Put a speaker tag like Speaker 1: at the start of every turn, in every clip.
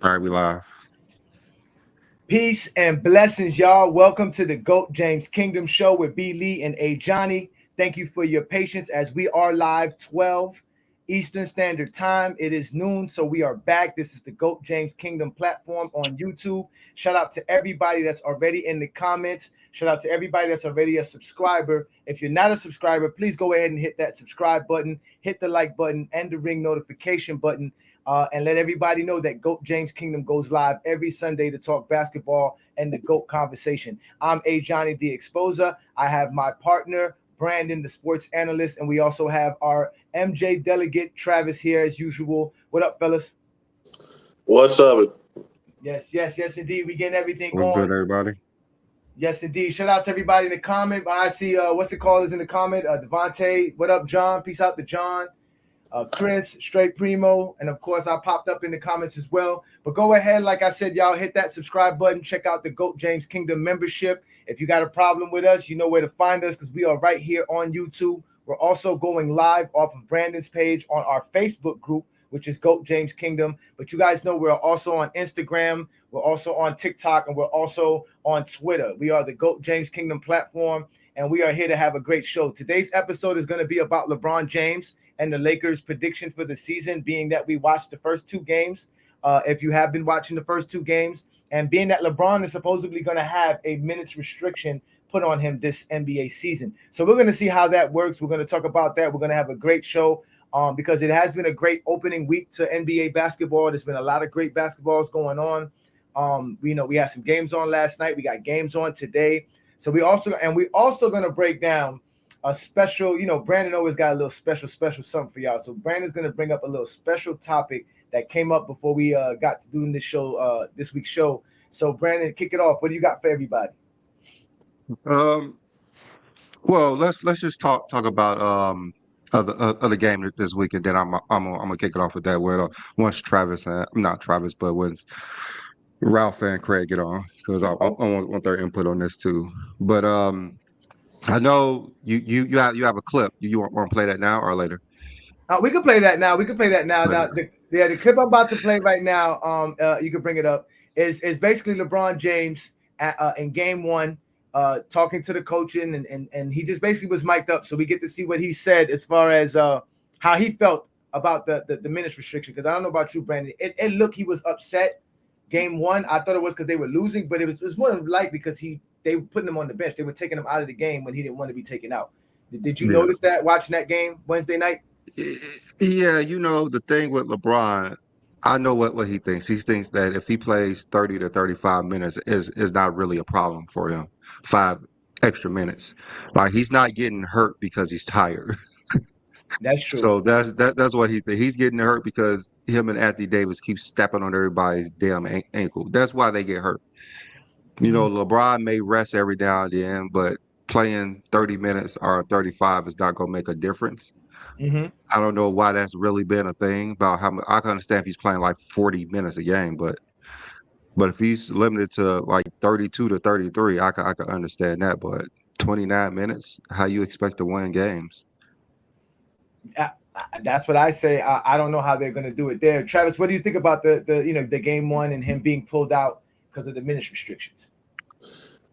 Speaker 1: All right, we live.
Speaker 2: Peace and blessings, y'all. Welcome to the GOAT James Kingdom Show with B. Lee and A. Johnny. Thank you for your patience as we are live 12 Eastern Standard Time. It is noon, so we are back. This is the GOAT James Kingdom platform on YouTube. Shout out to everybody that's already in the comments. Shout out to everybody that's already a subscriber. If you're not a subscriber, please go ahead and hit that subscribe button, hit the like button, and the ring notification button. And let everybody know that GOAT James Kingdom goes live every Sunday to talk basketball and the GOAT conversation. I'm A. Johnny the Exposer. I have my partner, Brandon, the sports analyst, and we also have our MJ delegate, Travis, here as usual. What up, fellas?
Speaker 3: What's up?
Speaker 2: Yes, indeed. We getting everything
Speaker 1: What's good,
Speaker 2: going.
Speaker 1: everybody?
Speaker 2: Yes, indeed. Shout out to everybody in the comment. I see, what's it called is in the comment. Devontae, what up, John? Peace out to John. Chris, Straight Primo, and of course I popped up in the comments as well. But go ahead, like I said, y'all hit that subscribe button. Check out the GOAT James Kingdom membership. If you got a problem with us, you know where to find us because we are right here on YouTube. We're also going live off of Brandon's page on our Facebook group, which is GOAT James Kingdom. But you guys know we're also on Instagram, we're also on TikTok, and we're also on Twitter. We are the GOAT James Kingdom platform, and we are here to have a great show. Today's episode is going to be about LeBron James and the Lakers' prediction for the season, being that we watched the first two games. If you have been watching the first two games, and being that LeBron is supposedly going to have a minutes restriction put on him this NBA season. So we're going to see how that works. We're going to talk about that. We're going to have a great show because it has been a great opening week to NBA basketball. There's been a lot of great basketballs going on. We had some games on last night. We got games on today. So we also going to break down a special, Brandon always got a little special something for y'all. So Brandon's going to bring up a little special topic that came up before we got to doing this show, this week's show. So Brandon, kick it off. What do you got for everybody?
Speaker 1: Um, well, let's just talk about other game this week, and then I'm gonna kick it off with that. Where once Travis and not Travis, but once Ralph and Craig get on, because I want their input on this too. But I know you have a clip. You want to play that now or later?
Speaker 2: We can play that now. Now,
Speaker 1: Later.
Speaker 2: the clip I'm about to play right now, you can bring it up, is basically LeBron James in game one, talking to the coaching, and he just basically was mic'd up. So we get to see what he said as far as how he felt about the minutes restriction. Because I don't know about you, Brandon. It looked he was upset game one. I thought it was because they were losing, but it was more like because they were putting him on the bench. They were taking him out of the game when he didn't want to be taken out. Did you notice that watching that game Wednesday night?
Speaker 1: Yeah, the thing with LeBron, I know what he thinks. He thinks that if he plays 30 to 35 minutes is not really a problem for him. 5 extra minutes. Like he's not getting hurt because he's tired.
Speaker 2: That's true.
Speaker 1: So that's what he thinks. He's getting hurt because him and Anthony Davis keep stepping on everybody's damn ankle. That's why they get hurt. LeBron may rest every now and then, but playing 30 minutes or 35 is not going to make a difference.
Speaker 2: Mm-hmm.
Speaker 1: I don't know why that's really been a thing about how I can understand if he's playing like 40 minutes a game, but if he's limited to like 32 to 33, I can understand that. But 29 minutes, how you expect to win games?
Speaker 2: That's what I say. I don't know how they're going to do it there. Travis, what do you think about the game one and him being pulled out because of the minutes restrictions?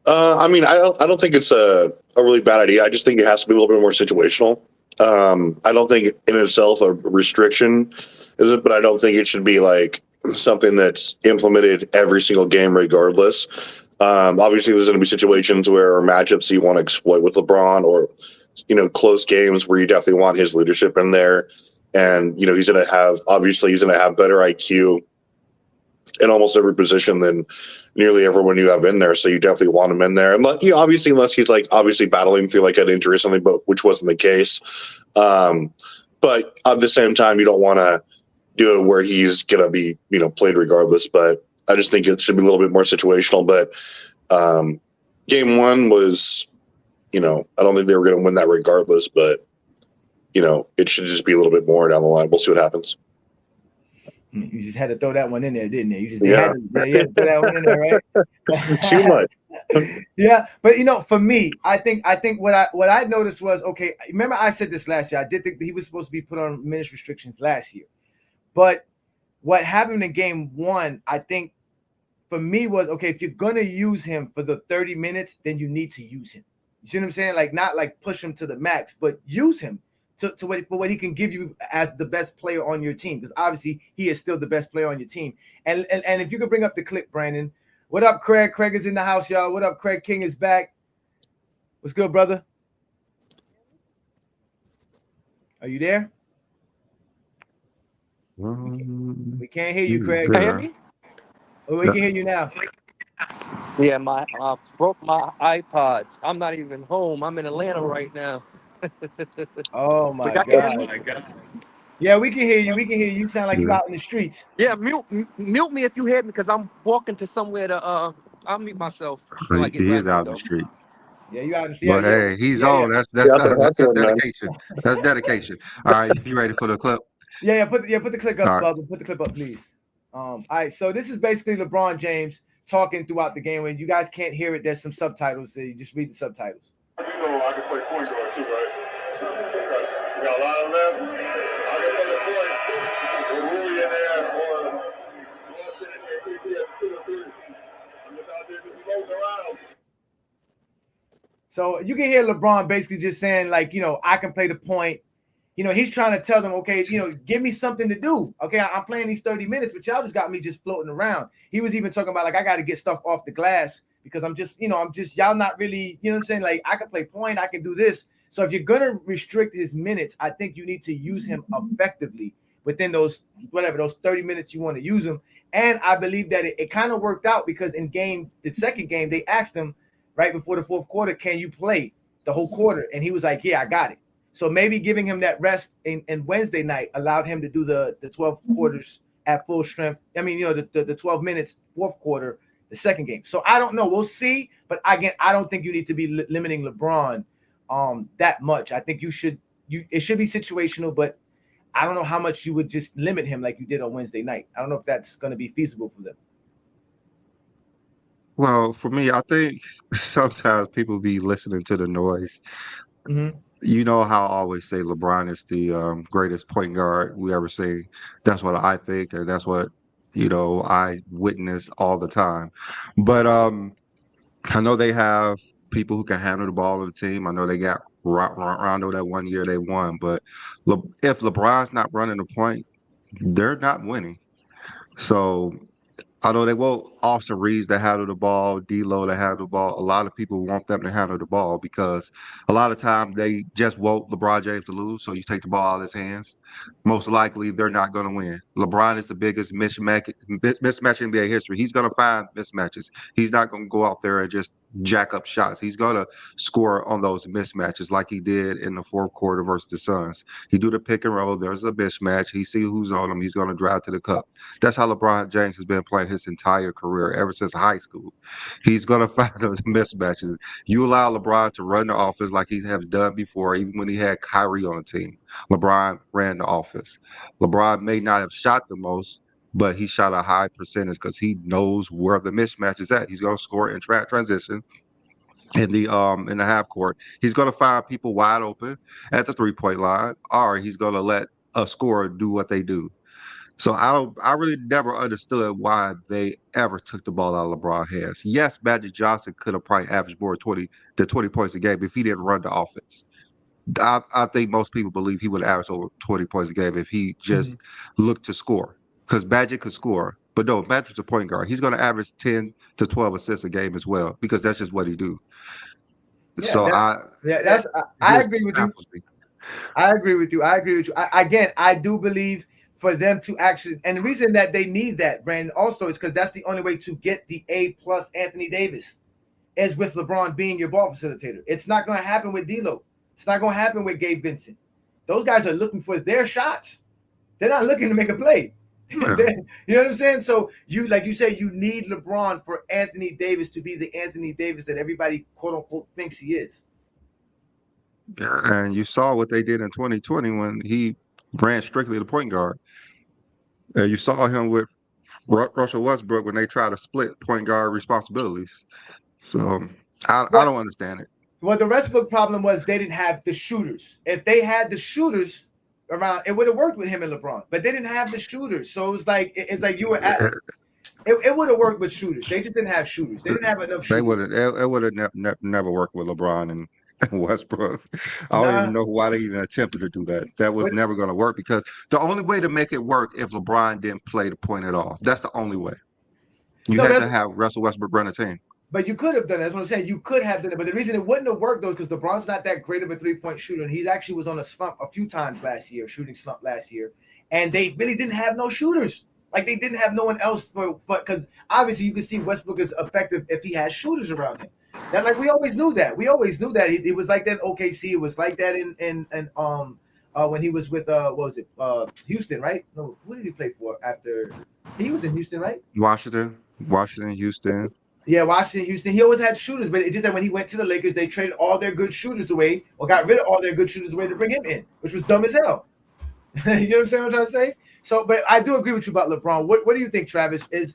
Speaker 3: I don't think it's a really bad idea. I just think it has to be a little bit more situational. I don't think in itself a restriction is it, but I don't think it should be like something that's implemented every single game regardless. Obviously, there's going to be situations where matchups you want to exploit with LeBron or, close games where you definitely want his leadership in there. And, he's going to have better IQ in almost every position than nearly everyone you have in there. So you definitely want him in there. And, obviously, unless he's like obviously battling through like an injury or something, but which wasn't the case. But at the same time, you don't want to do it where he's going to be, played regardless. But I just think it should be a little bit more situational. But game one was, I don't think they were going to win that regardless. But, it should just be a little bit more down the line. We'll see what happens.
Speaker 2: You just had to throw that one in there, didn't you? You had to throw that one in there, right?
Speaker 3: Too much.
Speaker 2: Yeah, but for me, I think what I noticed was, okay, remember I said this last year. I did think that he was supposed to be put on minutes restrictions last year, but what happened in game one, I think for me was okay, if you're gonna use him for the 30 minutes, then you need to use him. You see what I'm saying? Like not like push him to the max, but use him to what he can give you as the best player on your team. Because obviously he is still the best player on your team. And if you could bring up the clip, Brandon. What up, Craig? Craig is in the house, y'all. What up, Craig King is back. What's good, brother? Are you there? We can't hear you, Craig.
Speaker 4: Can you hear me?
Speaker 2: Oh, we can hear you now.
Speaker 4: Yeah, my broke my iPods. I'm not even home. I'm in Atlanta right now.
Speaker 2: Oh
Speaker 4: But
Speaker 2: my
Speaker 4: y'all can hear
Speaker 2: God.
Speaker 4: me?
Speaker 2: Yeah, we can hear you. We can hear you. You sound like you
Speaker 1: Yeah.
Speaker 2: out in the streets.
Speaker 4: Yeah, mute me if you hear me, because I'm walking to somewhere to I'll mute myself till I get
Speaker 1: He
Speaker 4: back
Speaker 1: is
Speaker 4: to the
Speaker 1: out in the
Speaker 4: door.
Speaker 1: street.
Speaker 2: Yeah, you out in the street.
Speaker 1: But
Speaker 2: Yeah,
Speaker 1: hey, he's
Speaker 2: yeah, yeah.
Speaker 1: on.
Speaker 3: Yeah, out there
Speaker 1: That's
Speaker 3: hustling, man.
Speaker 1: dedication. That's dedication. All right, you ready for the clip?
Speaker 2: Yeah. Put the clip
Speaker 1: All
Speaker 2: up,
Speaker 1: right.
Speaker 2: Bubba. Put the clip up, please. All right. So this is basically LeBron James talking throughout the game. When you guys can't hear it, there's some subtitles. So you just read the subtitles.
Speaker 5: You know I can play point guard too, right? Okay. You got a lot of left. I can play the point. With Rui in there or Lawson and KCP at the 2 or 3. I'm just out there just floating around.
Speaker 2: So you can hear LeBron basically just saying, like, I can play the point. He's trying to tell them, okay, give me something to do. Okay, I'm playing these 30 minutes, but y'all just got me just floating around. He was even talking about, like, I got to get stuff off the glass because I'm just, y'all not really, you know what I'm saying? Like, I can play point, I can do this. So if you're going to restrict his minutes, I think you need to use him effectively within those 30 minutes you want to use him. And I believe that it kind of worked out because the second game, they asked him right before the fourth quarter, can you play the whole quarter? And he was like, yeah, I got it. So maybe giving him that rest in Wednesday night allowed him to do the 12 quarters at full strength. I mean, the 12 minutes, fourth quarter, the second game. So I don't know. We'll see. But again, I don't think you need to be limiting LeBron that much. I think it should be situational, but I don't know how much you would just limit him like you did on Wednesday night. I don't know if that's going to be feasible for them.
Speaker 1: Well, for me, I think sometimes people be listening to the noise.
Speaker 2: Mm-hmm.
Speaker 1: You know how I always say LeBron is the greatest point guard we ever seen. That's what I think, and that's what I witness all the time. But I know they have people who can handle the ball on the team. I know they got Rondo that one year they won, but if LeBron's not running the point, they're not winning. So although they want Austin Reeves to handle the ball, D'Lo to handle the ball, a lot of people want them to handle the ball because a lot of times they just want LeBron James to lose. So you take the ball out of his hands. Most likely they're not going to win. LeBron is the biggest mismatch in NBA history. He's going to find mismatches. He's not going to go out there and just jack up shots. He's going to score on those mismatches like he did in the fourth quarter versus the Suns. He do the pick and roll. There's a mismatch. He see who's on him. He's going to drive to the cup. That's how LeBron James has been playing his entire career, ever since high school. He's going to find those mismatches. You allow LeBron to run the offense like he has done before, even when he had Kyrie on the team. LeBron ran the offense. LeBron may not have shot the most, but he shot a high percentage because he knows where the mismatch is at. He's going to score in transition in the half court. He's going to find people wide open at the 3-point line, or he's going to let a scorer do what they do. So I really never understood why they ever took the ball out of LeBron's hands. Yes, Magic Johnson could have probably averaged more 20 points a game if he didn't run the offense. I think most people believe he would average over 20 points a game if he just looked to score. Because Magic could score. But no, Magic's a point guard. He's going to average 10 to 12 assists a game as well because that's just what he do.
Speaker 2: Yeah,
Speaker 1: So
Speaker 2: I agree with you.
Speaker 1: baffles me.
Speaker 2: I agree with you. Again, I do believe for them to actually, and the reason that they need that, Brandon, also is because that's the only way to get the A+ Anthony Davis is with LeBron being your ball facilitator. It's not going to happen with D'Lo. It's not going to happen with Gabe Vincent. Those guys are looking for their shots. They're not looking to make a play. You know what I'm saying? So like you said, you need LeBron for Anthony Davis to be the Anthony Davis that everybody quote unquote thinks he is.
Speaker 1: Yeah, and you saw what they did in 2020 when he ran strictly the point guard. You saw him with Russell Westbrook when they tried to split point guard responsibilities. So I
Speaker 2: But
Speaker 1: don't understand it.
Speaker 2: the Westbrook problem was they didn't have the shooters. If they had the shooters, around. It would have worked with him and LeBron, but they didn't have the shooters. So it's like you were at. It would have worked with shooters. They just didn't have shooters. They didn't have enough
Speaker 1: They
Speaker 2: shooters.
Speaker 1: would have. It would have never worked with LeBron and Westbrook. I don't
Speaker 2: Nah,
Speaker 1: even know why they even attempted to do that. That was
Speaker 2: but
Speaker 1: never going to work because the only way to make it work if LeBron didn't play the point at all. That's the only way. You
Speaker 2: no,
Speaker 1: had
Speaker 2: but
Speaker 1: to have Russell Westbrook run a team.
Speaker 2: But you could have done it. That's what I'm saying. You could have done it. But the reason it wouldn't have worked though is because LeBron's not that great of a 3-point shooter. And he actually was on a slump a few times last year, shooting slump last year. And they really didn't have no shooters. Like they didn't have no one else for because obviously you can see Westbrook is effective if he has shooters around him. That like we always knew that. We always knew that. It was like that in OKC. It was like that in when he was with what was it? Houston, right? No, who did he play for after he was in Houston, right?
Speaker 1: Washington, Houston.
Speaker 2: Yeah, Washington, Houston. He always had shooters, but it's just that when he went to the Lakers, they traded all their good shooters away or got rid of all their good shooters away to bring him in, which was dumb as hell. You know what I'm saying? What I'm trying to say. So, but I do agree with you about LeBron. What do you think, Travis? Is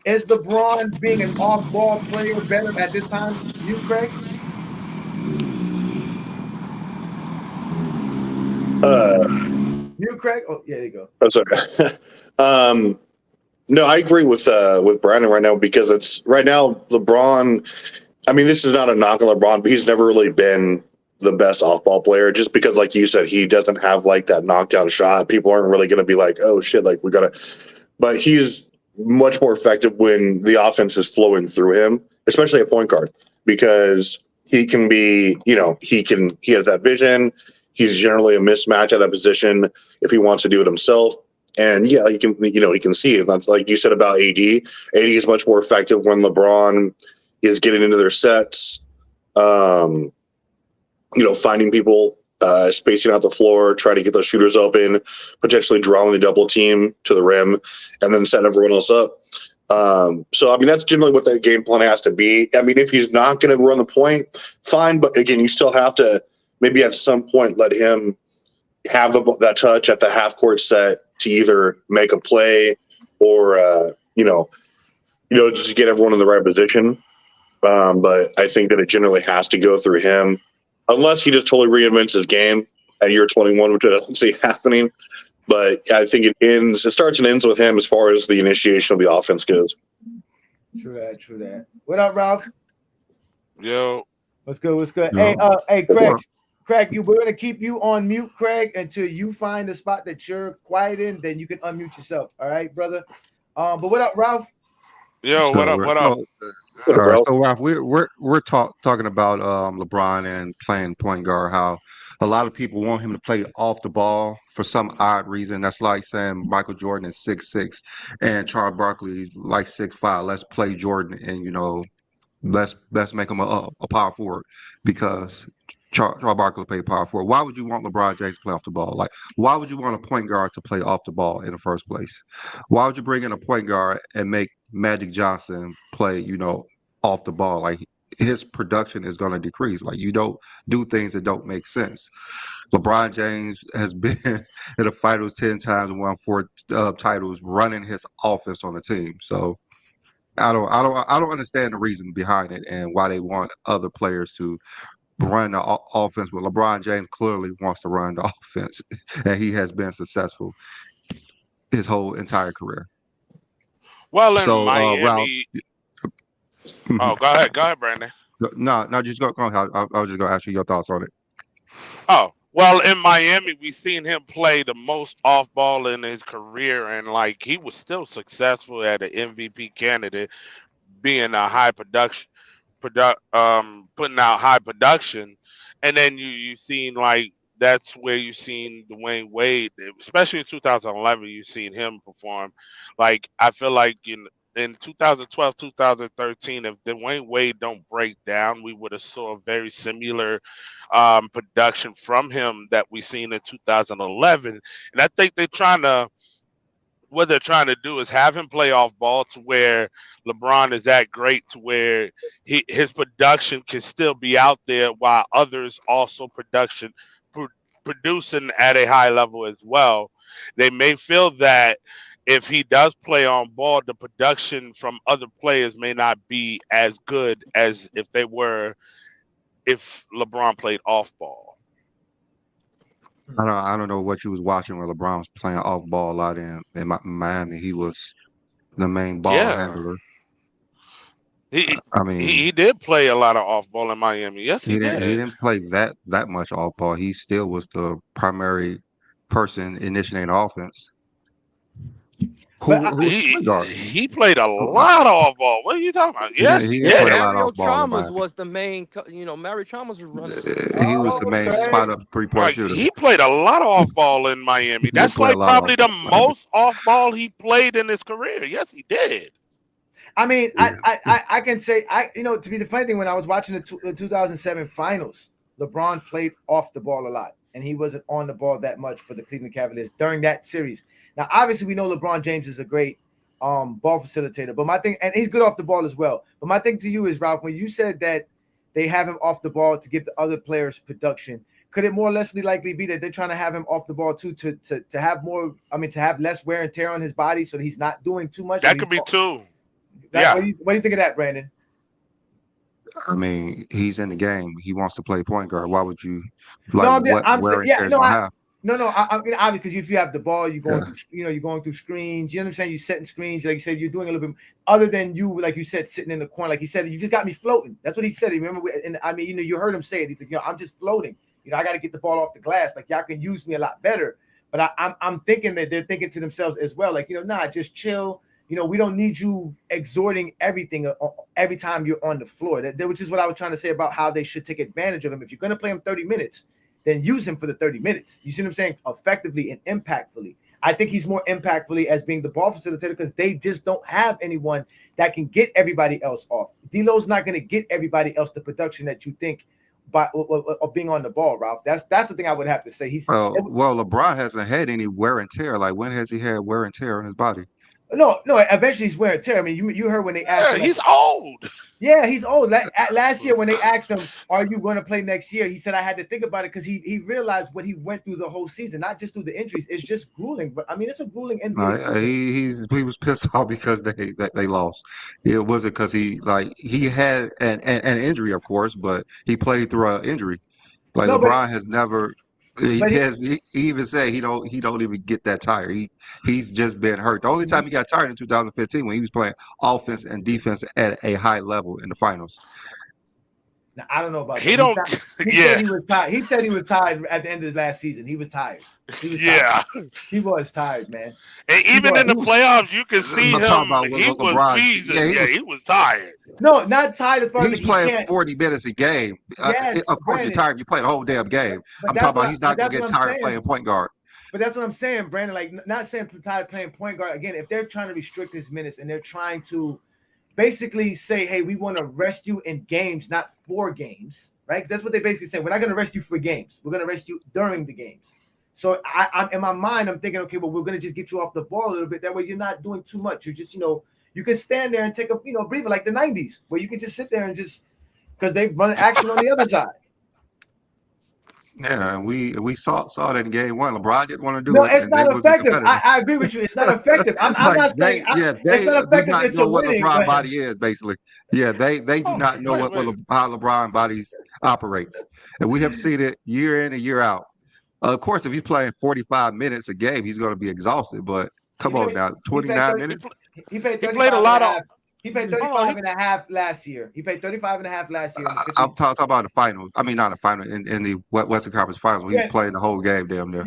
Speaker 2: LeBron being an off-ball player better at this time? You, Craig? You, Craig? Oh, yeah, there you go.
Speaker 3: That's okay. No, I agree with Brandon right now because it's right now LeBron. I mean, this is not a knock on LeBron, but he's never really been the best off-ball player. Just because, like you said, he doesn't have like that knockdown shot. People aren't really going to be like, "Oh shit!" Like we gotta. But he's much more effective when the offense is flowing through him, especially at point guard, because he can be, he has that vision. He's generally a mismatch at that position if he wants to do it himself. And yeah, he can see it. That's like you said about AD. AD is much more effective when LeBron is getting into their sets, finding people, spacing out the floor, trying to get those shooters open, potentially drawing the double team to the rim, and then setting everyone else up. So, I mean, that's generally what that game plan has to be. I mean, if he's not going to run the point, fine. But again, you still have to maybe at some point let him have that touch at the half court set to either make a play or, just get everyone in the right position. But I think that it generally has to go through him unless he just totally reinvents his game at year 21, which I don't see happening. But I think it starts and ends with him as far as the initiation of the offense goes.
Speaker 2: True that. What up, Ralph?
Speaker 6: Yo.
Speaker 2: What's good?
Speaker 1: No.
Speaker 2: Hey, Craig, we're gonna keep you on mute, Craig, until you find a spot that you're quiet in. Then you can unmute yourself. All right, brother. But what up, Ralph?
Speaker 6: Yo, what up? What up?
Speaker 1: So Ralph, we're talking about LeBron and playing point guard. How a lot of people want him to play off the ball for some odd reason. That's like saying Michael Jordan is 6'6" and Charles Barkley is like 6'5". Let's play Jordan and let's make him a power forward because Charles Barkley played power forward. Why would you want LeBron James to play off the ball? Like, why would you want a point guard to play off the ball in the first place? Why would you bring in a point guard and make Magic Johnson play, off the ball? Like, his production is going to decrease. Like, you don't do things that don't make sense. LeBron James has been in the finals 10 times and won 4 titles running his offense on the team. So I don't understand the reason behind it and why they want other players to run the offense. But LeBron James clearly wants to run the offense, and he has been successful his whole entire career.
Speaker 6: Well, in
Speaker 1: So, Ralph.
Speaker 6: Miami. Oh, go ahead, Brandon.
Speaker 1: No, just go ahead. I was just gonna ask you your thoughts on it.
Speaker 6: Oh, well, in Miami, we seen him play the most off ball in his career, and like he was still successful at an MVP candidate, being a high putting out high production, and then you seen like that's where you seen Dwayne Wade, especially in 2011, you seen him perform. Like I feel like in 2012, 2013, if Dwayne Wade don't break down, we would have saw a very similar production from him that we seen in 2011. And I think what they're trying to do is have him play off ball to where LeBron is that great to where his production can still be out there while others also producing at a high level as well. They may feel that if he does play on ball, the production from other players may not be as good as if LeBron played off ball.
Speaker 1: I don't know what you was watching when LeBron was playing off ball a lot in Miami. He was the main ball
Speaker 6: Yeah,
Speaker 1: handler.
Speaker 6: he
Speaker 1: I
Speaker 6: he
Speaker 1: mean,
Speaker 6: did play a lot of off ball in Miami. Yes, he
Speaker 1: he
Speaker 6: did.
Speaker 1: didn't play that much off ball. He still was the primary person initiating offense.
Speaker 2: But
Speaker 1: Who was the
Speaker 6: He
Speaker 1: point guard?
Speaker 6: he played a lot of off ball. What are you talking about? Yes,
Speaker 1: He
Speaker 6: he
Speaker 1: didn't
Speaker 4: Yeah,
Speaker 1: play a
Speaker 6: did.
Speaker 1: lot of
Speaker 4: Mario
Speaker 1: off ball in
Speaker 4: Chalmers
Speaker 1: Miami.
Speaker 4: was the main. Mario Chalmers was running.
Speaker 1: He was
Speaker 2: oh,
Speaker 1: the main
Speaker 2: okay.
Speaker 1: spot up 3-point
Speaker 6: Like
Speaker 1: shooter.
Speaker 6: he played a lot of off ball in Miami.
Speaker 1: He did
Speaker 6: That's
Speaker 1: play a
Speaker 6: like
Speaker 1: lot of off
Speaker 6: probably the
Speaker 1: ball in Miami.
Speaker 6: most off ball he played in his career. Yes, he did.
Speaker 2: I mean,
Speaker 1: Yeah.
Speaker 2: I can say to be the funny thing, when I was watching the 2007 finals, LeBron played off the ball a lot, and he wasn't on the ball that much for the Cleveland Cavaliers during that series. Now, obviously, we know LeBron James is a great ball facilitator, but my thing, and he's good off the ball as well. But my thing to you is, Ralph, when you said that they have him off the ball to give the other players production, could it more or less likely be that they're trying to have him off the ball too to have more? I mean, to have less wear and tear on his body, so that he's not doing too much. I
Speaker 6: That
Speaker 2: mean,
Speaker 6: could be two.
Speaker 2: what
Speaker 6: Yeah.
Speaker 2: do you think of that, Brandon?
Speaker 1: I mean, he's in the game. He wants to play point guard. Why would you
Speaker 2: No,
Speaker 1: like what
Speaker 2: I'm saying,
Speaker 1: wear and
Speaker 2: yeah,
Speaker 1: tear is
Speaker 2: no,
Speaker 1: gonna have?
Speaker 2: I mean, obviously, because if you have the ball, you're going
Speaker 1: Yeah.
Speaker 2: through, you're going through screens. You know what I'm saying? You're setting screens, like you said, you're doing a little bit other than you, like you said, sitting in the corner. Like he said, you just got me floating. That's what he said. Remember, and I mean, you heard him say it. He's like, I'm just floating. I got to get the ball off the glass. Like y'all can use me a lot better. But I'm thinking that they're thinking to themselves as well, like nah, just chill. We don't need you exhorting everything every time you're on the floor. Which is what I was trying to say about how they should take advantage of him. If you're going to play him 30 minutes, then use him for the 30 minutes. You see what I'm saying? Effectively and impactfully. I think he's more impactfully as being the ball facilitator because they just don't have anyone that can get everybody else off. D'Lo's not going to get everybody else the production that you think by being on the ball, Ralph. That's the thing I would have to say.
Speaker 1: Well, LeBron hasn't had any wear and tear. Like when has he had wear and tear on his body?
Speaker 2: No. Eventually, he's wear and tear. I mean, you heard when they asked
Speaker 6: Yeah,
Speaker 2: him,
Speaker 6: he's old.
Speaker 2: yeah, he's old. Last year, when they asked him, "Are you going to play next year?" he said, "I had to think about it because he realized what he went through the whole season, not just through the injuries. It's just grueling. But I mean, it's a grueling NBA season."
Speaker 1: He was pissed off because they lost. It wasn't because he had an injury, of course, but he played through an injury. Like
Speaker 2: No,
Speaker 1: LeBron has never.
Speaker 2: but
Speaker 1: He even said he don't even get that tired. He's just been hurt. The only time he got tired in 2015 when he was playing offense and defense at a high level in the finals.
Speaker 2: now, I don't know about
Speaker 6: He
Speaker 2: that.
Speaker 6: don't.
Speaker 2: He
Speaker 6: Yeah.
Speaker 2: said he was tired. He said he was tired at the end of his last season. He was tired. He was tired.
Speaker 6: Yeah.
Speaker 2: He was tired, man.
Speaker 6: And even in the playoffs, you can see
Speaker 1: I'm talking
Speaker 6: him.
Speaker 1: about
Speaker 6: He was
Speaker 1: LeBron.
Speaker 6: wheezing. Yeah, he was tired.
Speaker 2: No, not tired as far as
Speaker 1: He's
Speaker 2: he
Speaker 1: playing
Speaker 2: can't.
Speaker 1: 40 minutes a game.
Speaker 2: Yes,
Speaker 1: Of course, you're
Speaker 2: Brandon.
Speaker 1: tired. You play the whole damn game.
Speaker 2: But
Speaker 1: I'm talking about he's not
Speaker 2: but
Speaker 1: going to
Speaker 2: that's
Speaker 1: get
Speaker 2: what I'm
Speaker 1: tired
Speaker 2: saying.
Speaker 1: playing point guard.
Speaker 2: But that's what I'm saying, Brandon. Like, not saying tired playing point guard. Again, if they're trying to restrict his minutes and they're trying to basically say, hey, we want to rest you in games, not for games, right? That's what they basically say. We're not going to rest you for games. We're going to rest you during the games. So I'm in my mind, I'm thinking, okay, well, we're going to just get you off the ball a little bit. That way you're not doing too much. You're just, you can stand there and take a, breather like the 90s where you can just sit there and just, because they run action on the other side.
Speaker 1: Yeah, we saw that in game one. LeBron didn't want to do
Speaker 2: No,
Speaker 1: it,
Speaker 2: it's
Speaker 1: and they
Speaker 2: not
Speaker 1: wasn't
Speaker 2: effective.
Speaker 1: competitive.
Speaker 2: I agree with you. It's not effective. I'm not saying
Speaker 1: They
Speaker 2: it's not
Speaker 1: do
Speaker 2: effective
Speaker 1: not
Speaker 2: into
Speaker 1: know what
Speaker 2: winning.
Speaker 1: LeBron
Speaker 2: But
Speaker 1: body is. Basically, yeah, they do
Speaker 6: Oh,
Speaker 1: not know
Speaker 6: wait.
Speaker 1: how LeBron bodies operates, and we have seen it year in and year out. Of course, if he's playing 45 minutes a game, he's going to be exhausted. But come on now,
Speaker 2: he played
Speaker 1: 29
Speaker 2: 30,
Speaker 1: minutes.
Speaker 2: he played
Speaker 6: He played
Speaker 2: 35
Speaker 6: a
Speaker 2: and
Speaker 6: lot
Speaker 2: a
Speaker 6: of.
Speaker 2: half. He played
Speaker 6: Hold on.
Speaker 2: 35 and a half last year. He played 35 and a half last year.
Speaker 1: I'm talking about the finals. I mean, not the final in the Western Conference Finals when he was playing the whole game damn near.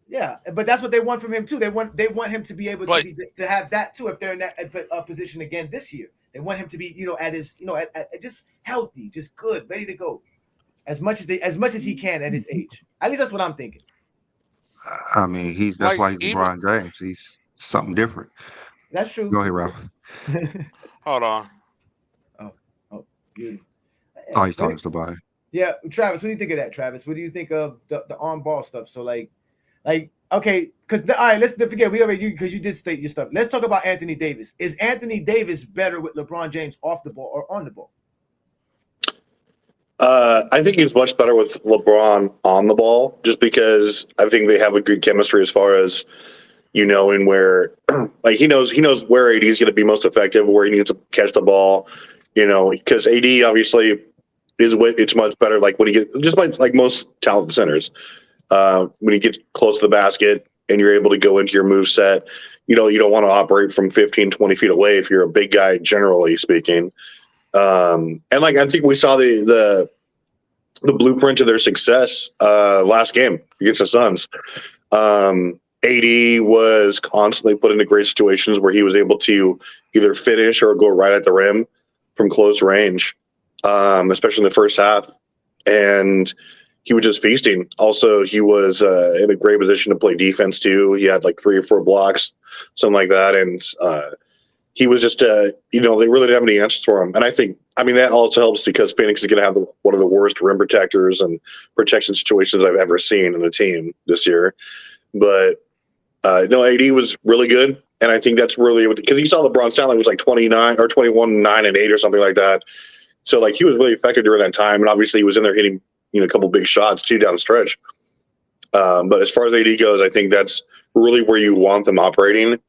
Speaker 2: Yeah. But that's what they want from him too. They want him to be able to have that too. If they're in that position again this year, they want him to be at his at just healthy, just good, ready to go, as much as he can at his age. At least that's what I'm thinking.
Speaker 1: I mean, that's why he's LeBron James. He's something different.
Speaker 2: That's true.
Speaker 1: Go ahead, Ralph.
Speaker 6: Hold on.
Speaker 2: Oh, beautiful.
Speaker 1: Oh, he's talking to somebody.
Speaker 2: Yeah, Travis, what do you think of that, Travis? What do you think of the on ball stuff? So like okay, because all right, let's forget because you did state your stuff. Let's talk about Anthony Davis. Is Anthony Davis better with LeBron James off the ball or on the ball?
Speaker 3: I think he's much better with LeBron on the ball, just because I think they have a good chemistry as far as and where like he knows where AD is going to be most effective, where he needs to catch the ball. Because AD obviously it's much better. Like when he gets just like most talented centers, When you get close to the basket and you're able to go into your move set, you don't want to operate from 15, 20 feet away if you're a big guy, generally speaking. And like I think we saw the blueprint of their success last game against the Suns. AD was constantly put into great situations where he was able to either finish or go right at the rim from close range, especially in the first half. And he was just feasting. Also, he was in a great position to play defense too. He had like 3 or 4 blocks, something like that. And he was just, they really didn't have any answers for him. And I mean, that also helps because Phoenix is going to have one of the worst rim protectors and protection situations I've ever seen in a team this year. But AD was really good. And I think that's really because you saw LeBron Stanley was like 29 or 21, 9 and 8 or something like that. So like he was really effective during that time. And obviously he was in there hitting, a couple big shots too down the stretch. But as far as AD goes, I think that's really where you want them operating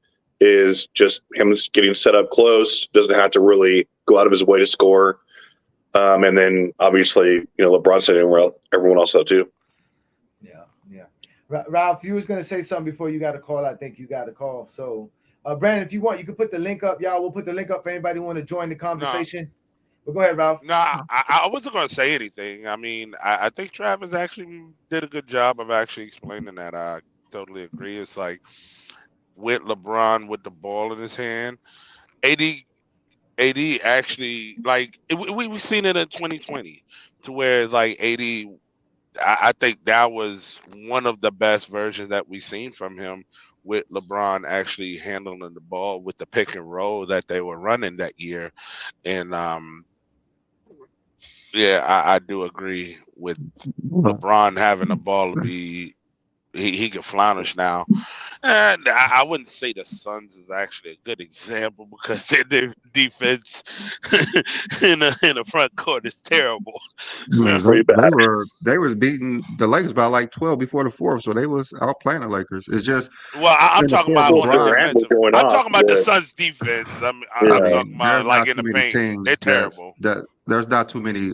Speaker 3: is just him getting set up close, doesn't have to really go out of his way to score. And then obviously, LeBron said everyone else too.
Speaker 2: Yeah. Ralph, you was going to say something before you got a call. I think you got a call. So, Brandon, if you want, you can put the link up, y'all. We'll put the link up for anybody who want to join the conversation. But go ahead, Ralph.
Speaker 6: No, I wasn't going to say anything. I mean, I think Travis actually did a good job of actually explaining that. I totally agree. It's like with LeBron with the ball in his hand, AD actually we seen it in 2020 to where it's like AD. I think that was one of the best versions that we've seen from him with LeBron actually handling the ball with the pick and roll that they were running that year. And I do agree with LeBron having the ball to be he can flourish now. And I wouldn't say the Suns is actually a good example because their defense in the front court is terrible.
Speaker 1: They was beating the Lakers by like 12 before the fourth, so they was outplaying the Lakers. It's just
Speaker 6: Well, I'm
Speaker 1: in the
Speaker 6: talking
Speaker 1: fourth,
Speaker 6: about on the
Speaker 1: LeBron.
Speaker 6: defensive. I'm talking about the Suns defense. I'm talking about
Speaker 1: There's
Speaker 6: like
Speaker 1: not
Speaker 6: in
Speaker 1: too
Speaker 6: the
Speaker 1: many
Speaker 6: paint. They're
Speaker 1: teams
Speaker 6: terrible.
Speaker 1: that there's not too many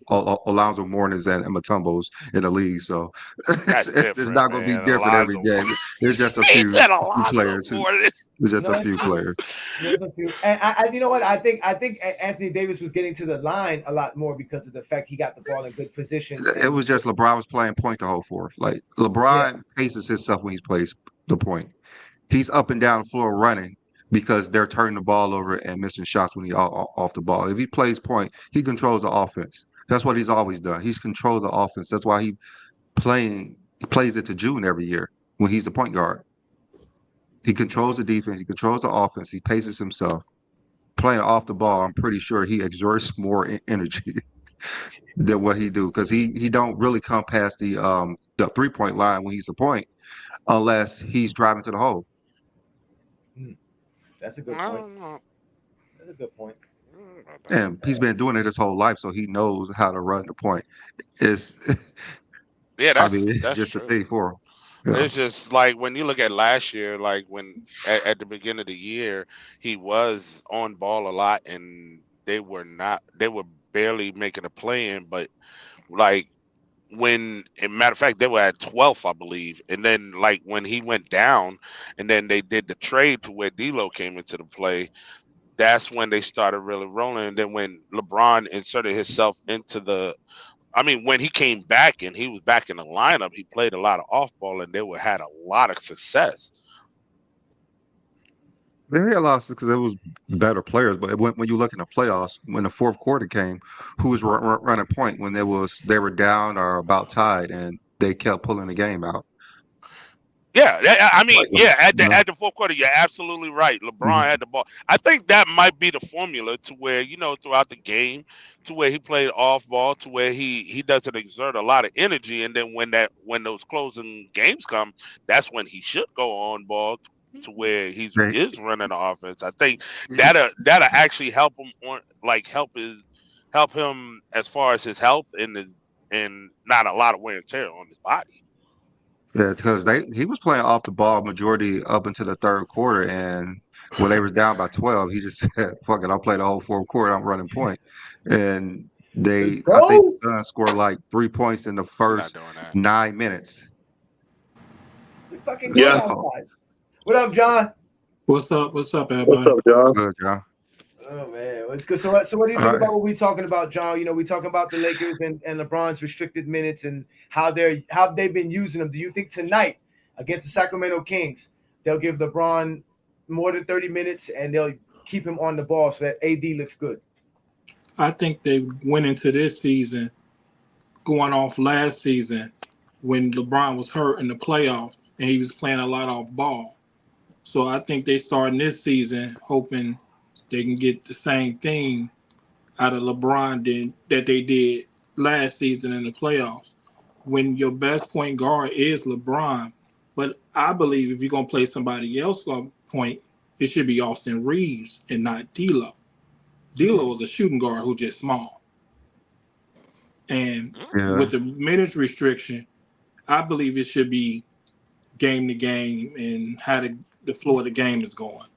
Speaker 1: Alonzo Mournings and Matumbos in the league, so
Speaker 6: That's
Speaker 1: it's
Speaker 6: different,
Speaker 1: not going to be
Speaker 6: man.
Speaker 1: different every
Speaker 6: Alonzo.
Speaker 1: game. It's just a
Speaker 6: He
Speaker 1: few
Speaker 6: said Alonzo
Speaker 1: players who.
Speaker 6: Mourning.
Speaker 1: It's just a few players.
Speaker 2: There's a few, and I you know what? I think Anthony Davis was getting to the line a lot more because of the fact he got the ball in good positions.
Speaker 1: It was just LeBron was playing point the whole fourth. Like LeBron paces himself when he plays the point. He's up and down the floor running because they're turning the ball over and missing shots when he's off the ball. If he plays point, he controls the offense. That's what he's always done. He's controlled the offense. That's why he plays it to June every year when he's the point guard. He controls the defense. He controls the offense. He paces himself. Playing off the ball, I'm pretty sure he exerts more energy than what he do because he don't really come past the 3-point line when he's a point unless he's driving to the hole.
Speaker 2: That's a good point. That's a good point.
Speaker 1: And he's been doing it his whole life, so he knows how to run the point. It's it's just
Speaker 6: true.
Speaker 1: a thing for him.
Speaker 6: It's just like when you look at last year, like when at the beginning of the year, he was on ball a lot and they were barely making a play in, but like when, as a matter of fact, they were at 12th, I believe. And then like when he went down and then they did the trade to where D'Lo came into the play, that's when they started really rolling. And then when LeBron inserted himself into when he came back and he was back in the lineup, he played a lot of off ball and they had a lot of success.
Speaker 1: They had lost because it was better players, but when you look in the playoffs, when the fourth quarter came, who was running point when they were down or about tied, and they kept pulling the game out.
Speaker 6: Yeah, at the fourth quarter, you're absolutely right. LeBron had the ball. I think that might be the formula to where, throughout the game, to where he played off ball, to where he doesn't exert a lot of energy, and then when those closing games come, that's when he should go on ball to where he is running the offense. I think that'll actually help him help him as far as his health and not a lot of wear and tear on his body.
Speaker 1: Yeah, because he was playing off the ball majority up into the third quarter, and when they was down by 12, he just said, "Fuck it, I'll play the whole fourth quarter. I'm running point." And I think the Suns scored like 3 points in the first 9 minutes,
Speaker 2: fucking good
Speaker 3: Yeah.
Speaker 2: outside. What up, John?
Speaker 7: What's up? What's up,
Speaker 3: What's
Speaker 7: everybody?
Speaker 3: up, John?
Speaker 1: Good, John.
Speaker 2: Oh man, it's good. So what do you
Speaker 1: All
Speaker 2: think
Speaker 1: right.
Speaker 2: about what we're talking about, John? You know, we talking about the Lakers and LeBron's restricted minutes and how they've been using them. Do you think tonight against the Sacramento Kings they'll give LeBron more than 30 minutes and they'll keep him on the ball so that AD looks good?
Speaker 7: I think they went into this season going off last season when LeBron was hurt in the playoffs and he was playing a lot off ball. So I think they starting this season hoping they can get the same thing out of LeBron that they did last season in the playoffs. When your best point guard is LeBron, but I believe if you're gonna play somebody else on point, it should be Austin Reeves and not D'Lo. D'Lo is a shooting guard who's just small. And
Speaker 1: Yeah.
Speaker 7: with the minutes restriction, I believe it should be game to game and how the flow of the game is going.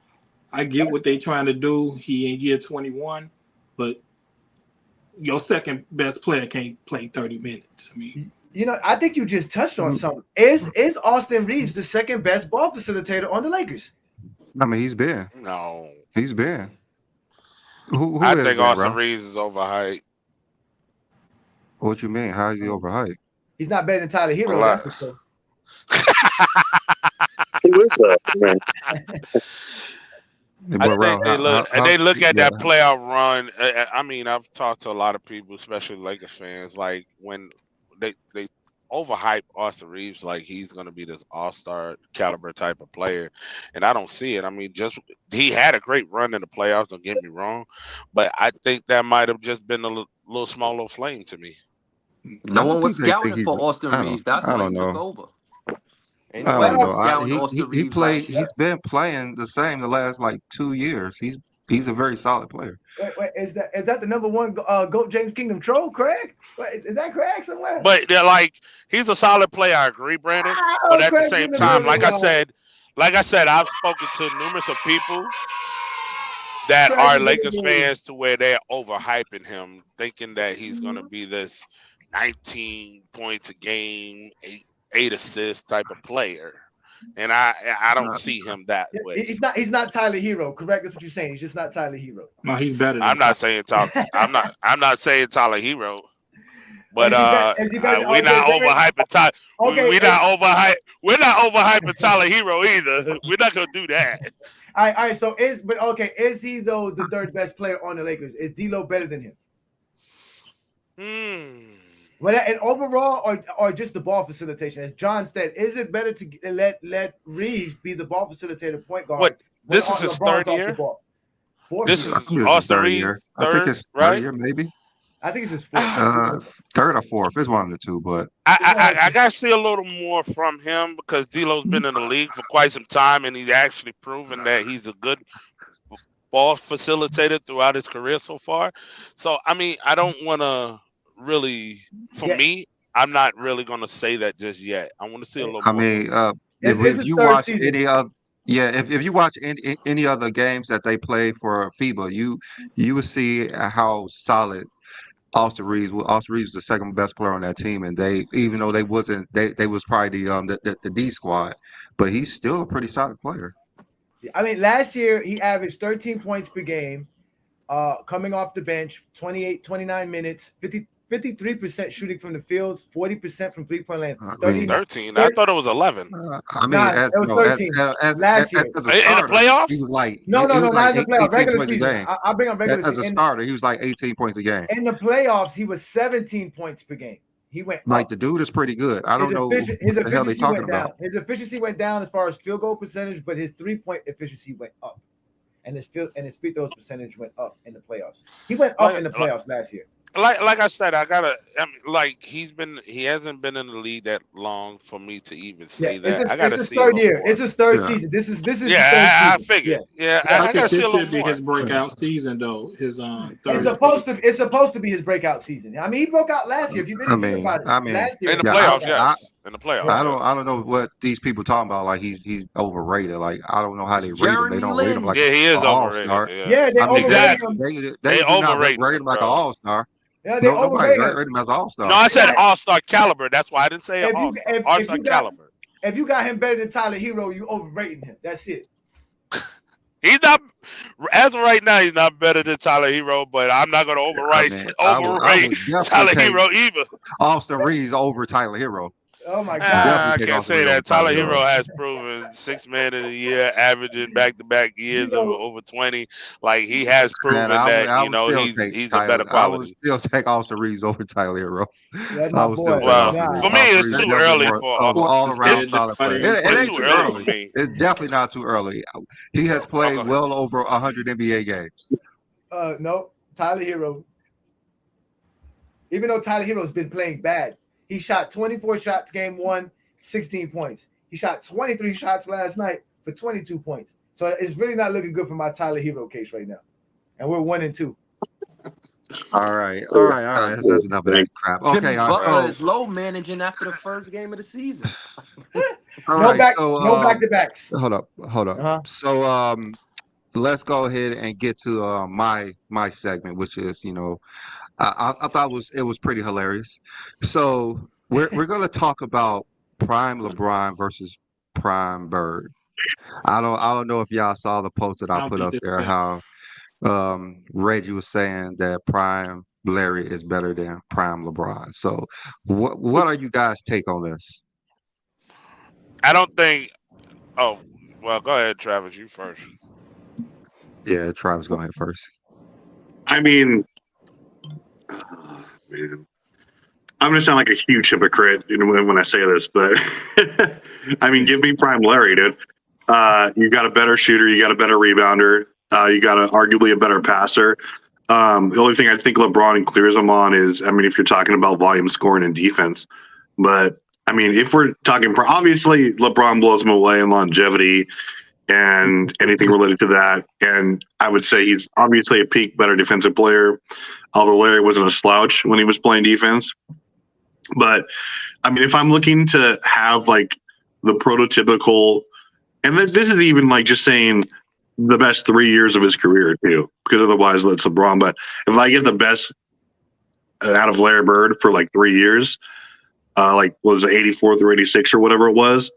Speaker 7: I get what they trying to do. He in year 21, but your second best player can't play 30 minutes. I mean,
Speaker 2: You know, I think you just touched on something. Is Austin Reeves the second best ball facilitator on the Lakers?
Speaker 1: I mean, he's been.
Speaker 6: No,
Speaker 1: He's been. Who
Speaker 6: I
Speaker 1: is
Speaker 6: think
Speaker 1: been,
Speaker 6: Austin
Speaker 1: bro?
Speaker 6: Reeves is overhyped.
Speaker 1: What you mean? How is he overhyped?
Speaker 2: He's not better than Tyler
Speaker 6: A
Speaker 2: Hero,
Speaker 6: lot.
Speaker 2: that's for sure.
Speaker 3: Who is that, man?
Speaker 6: I
Speaker 1: But
Speaker 6: think
Speaker 1: Ralph,
Speaker 6: they look at
Speaker 1: yeah.
Speaker 6: that playoff run. I mean, I've talked to a lot of people, especially Lakers fans, like when they overhype Austin Reeves like he's going to be this all-star caliber type of player, and I don't see it. I mean, just he had a great run in the playoffs. Don't get me wrong, but I think that might have just been a little small little flame to me.
Speaker 4: No
Speaker 1: I
Speaker 4: one
Speaker 1: don't
Speaker 4: was
Speaker 1: think they think
Speaker 4: scouting
Speaker 1: he's.
Speaker 4: for Austin Reeves. That's
Speaker 1: I
Speaker 4: why he
Speaker 1: don't
Speaker 4: took
Speaker 1: know.
Speaker 4: over. Ain't
Speaker 1: I
Speaker 4: nobody
Speaker 1: don't know.
Speaker 4: was scouting
Speaker 1: He
Speaker 4: Austin
Speaker 1: he
Speaker 4: Reeves
Speaker 1: played.
Speaker 4: last year.
Speaker 1: He's been playing the same the last like 2 years. He's a very solid player.
Speaker 2: Wait, is that the number one GOAT James Kingdom troll, Craig? Wait, is that Craig somewhere?
Speaker 6: But they're like he's a solid player. I agree, Brandon. But at the
Speaker 2: Craig's
Speaker 6: same
Speaker 2: in the
Speaker 6: time,
Speaker 2: building,
Speaker 6: like I said, I've spoken to numerous of people that
Speaker 2: Craig
Speaker 6: are
Speaker 2: is in the
Speaker 6: Lakers
Speaker 2: building.
Speaker 6: fans to where they're overhyping him, thinking that he's going to be this 19 points a game, eight assists type of player. And I don't see him that way.
Speaker 2: He's not Tyler Hero, correct? That's what you're saying. He's just not Tyler Hero.
Speaker 7: no, he's better than
Speaker 6: I'm
Speaker 7: Tyler.
Speaker 6: not saying I'm not saying Tyler Hero. But
Speaker 2: Is he better,
Speaker 6: we're not overhyping Tyler.
Speaker 2: Okay,
Speaker 6: We're not overhyping Tyler Hero either. We're not gonna do that.
Speaker 2: All right. So is he though the third best player on the Lakers? Is D'Lo better than him? Well, and overall, or just the ball facilitation, as John said, is it better to let Reeves be the ball facilitator, point guard?
Speaker 6: What? This is his
Speaker 2: LeBron's
Speaker 6: third
Speaker 2: off
Speaker 6: year.
Speaker 2: the ball? Fourth
Speaker 6: This
Speaker 2: year.
Speaker 6: is
Speaker 1: This is
Speaker 6: Austin
Speaker 1: third
Speaker 6: Reeves'
Speaker 1: year. I think it's third
Speaker 6: right?
Speaker 1: year, maybe.
Speaker 2: I think it's his fourth.
Speaker 1: Third or fourth. It's one of the two. But
Speaker 6: I gotta see a little more from him because D'Lo's been in the league for quite some time, and he's actually proven that he's a good ball facilitator throughout his career so far. So I mean, I don't want to really, me, I'm not really gonna say that just yet. I want to see a little
Speaker 1: I
Speaker 6: more.
Speaker 1: mean,
Speaker 2: It's
Speaker 1: if
Speaker 2: his
Speaker 1: you
Speaker 2: third
Speaker 1: watch
Speaker 2: season.
Speaker 1: any of if you watch any other games that they play for FIBA, you will see how solid Austin Reeves. Austin Reeves is the second best player on that team, and even though they was probably the D squad, but he's still a pretty solid player.
Speaker 2: I mean, last year he averaged 13 points per game, coming off the bench, 29 minutes, 53% shooting from the field, 40% from three-point land.
Speaker 6: 13. I thought it was 11.
Speaker 1: I mean,
Speaker 2: it was 13
Speaker 1: as
Speaker 2: year.
Speaker 1: a
Speaker 6: In the
Speaker 1: starter,
Speaker 6: playoffs?
Speaker 1: he was like
Speaker 2: No, not in the playoffs.
Speaker 1: 18
Speaker 2: Regular
Speaker 1: points
Speaker 2: season.
Speaker 1: a game.
Speaker 2: I bring up regular
Speaker 1: As a
Speaker 2: season.
Speaker 1: starter, he was like 18 points a game.
Speaker 2: In the playoffs, he was 17 points per game. He went
Speaker 1: Like
Speaker 2: up.
Speaker 1: the dude is pretty good. I don't know
Speaker 2: His
Speaker 1: what the hell they
Speaker 2: efficiency
Speaker 1: talking
Speaker 2: went down.
Speaker 1: about.
Speaker 2: His efficiency went down as far as field goal percentage, but his three-point efficiency went up, and his free throws percentage went up in the playoffs. He went up in the playoffs last year.
Speaker 6: Like I said, I mean, like he hasn't been in the league that long for me to even say that. I gotta
Speaker 2: it's his
Speaker 6: see.
Speaker 2: third year. It's his third season. This is his third season.
Speaker 6: I figured. Yeah,
Speaker 7: I
Speaker 6: I
Speaker 7: think
Speaker 6: gotta see
Speaker 7: this
Speaker 6: a little
Speaker 7: should be
Speaker 6: more.
Speaker 7: his breakout season, though. His third.
Speaker 2: It's supposed to be his breakout season. I mean, he broke out last year. If you really think about it, last year
Speaker 6: in the playoffs, yes. In the playoffs,
Speaker 1: I don't know what these people talking about. Like he's overrated. Like I don't know how they rate him. They don't rate him like
Speaker 6: he is
Speaker 1: an
Speaker 6: overrated.
Speaker 1: all-star.
Speaker 2: Yeah, they overrated him.
Speaker 1: They do not rate him like an all-star.
Speaker 2: Yeah, nobody
Speaker 1: rated him as an all-star.
Speaker 6: No, I said all-star caliber. That's why I didn't say all-star. All-star caliber.
Speaker 2: If you got him better than Tyler Hero, you overrating him. That's it.
Speaker 6: He's not, as of right now, he's not better than Tyler Hero, but I'm not going to
Speaker 1: I
Speaker 6: overrate
Speaker 1: mean, I
Speaker 6: overrate
Speaker 1: would definitely
Speaker 6: Tyler
Speaker 1: take
Speaker 6: Hero either.
Speaker 1: Austin Reeves over Tyler Hero.
Speaker 2: Oh my God.
Speaker 1: Definitely
Speaker 6: I
Speaker 1: take
Speaker 6: can't
Speaker 1: Austin
Speaker 6: say
Speaker 1: Reeves over
Speaker 6: that.
Speaker 1: Tyler
Speaker 6: Tyler Hero
Speaker 1: Hero.
Speaker 6: has proven 6 man of the year, averaging back-to-back years
Speaker 2: Hero,
Speaker 6: over 20. Like he has
Speaker 1: And
Speaker 6: proven that
Speaker 1: I would still take
Speaker 6: he's a better
Speaker 1: Tyler. I would
Speaker 6: quality.
Speaker 1: still take Austin Reeves over Tyler Hero.
Speaker 2: that's
Speaker 1: I
Speaker 2: my
Speaker 1: would still
Speaker 2: boy.
Speaker 1: take
Speaker 6: Well,
Speaker 1: Austin Reeves.
Speaker 6: for
Speaker 2: Nah.
Speaker 6: me,
Speaker 1: Austin
Speaker 6: it's
Speaker 1: Reeves is
Speaker 6: too
Speaker 1: definitely
Speaker 6: early
Speaker 1: more
Speaker 6: for
Speaker 1: all around
Speaker 7: Said
Speaker 1: solid player.
Speaker 7: nobody
Speaker 1: It
Speaker 7: ain't
Speaker 6: it's
Speaker 1: ain't
Speaker 6: too
Speaker 1: too
Speaker 7: playing
Speaker 6: early
Speaker 7: ball.
Speaker 6: for
Speaker 1: early.
Speaker 6: me.
Speaker 1: It's definitely not too early. He has
Speaker 6: Oh,
Speaker 1: played
Speaker 6: go ahead.
Speaker 1: well over 100 NBA games.
Speaker 2: No, Tyler Hero. Even though Tyler Hero's been playing bad, he shot 24 shots game 1, 16 points. He shot 23 shots last night for 22 points. So it's really not looking good for my Tyler Hero case right now. And we're 1-2.
Speaker 1: All right. That's enough of that crap.
Speaker 4: Jimmy
Speaker 1: Okay.
Speaker 4: Butler
Speaker 6: Right.
Speaker 4: is low managing after the first game of the season.
Speaker 1: All
Speaker 2: No
Speaker 1: right.
Speaker 2: back,
Speaker 1: So
Speaker 2: no back to backs.
Speaker 1: hold up.
Speaker 2: Uh-huh.
Speaker 1: So let's go ahead and get to my segment, which is I thought it was pretty hilarious. So we're gonna talk about prime LeBron versus prime Bird. I don't know if y'all saw the post that
Speaker 7: I
Speaker 1: I
Speaker 7: don't
Speaker 1: put
Speaker 7: think
Speaker 1: up
Speaker 7: that's
Speaker 1: there
Speaker 7: fair.
Speaker 1: how Reggie was saying that prime Larry is better than prime LeBron. So what are you guys' take on this?
Speaker 6: I don't think. Oh, well, go ahead, Travis. You first.
Speaker 1: Yeah, Travis, go ahead first.
Speaker 3: I mean, man, I'm gonna sound like a huge hypocrite when I say this, but I mean, give me prime Larry, dude. You got a better shooter, you got a better rebounder, you got arguably a better passer. The only thing I think LeBron clears him on is, I mean, if you're talking about volume scoring and defense, but I mean, if we're talking, obviously LeBron blows him away in longevity and anything related to that. And I would say he's obviously a peak better defensive player, although Larry wasn't a slouch when he was playing defense. But I mean, if I'm looking to have like the prototypical, and this is even like just saying the best 3 years of his career too, because otherwise that's LeBron. But if I get the best out of Larry Bird for like 3 years, like was it 84 through 86 or whatever it was,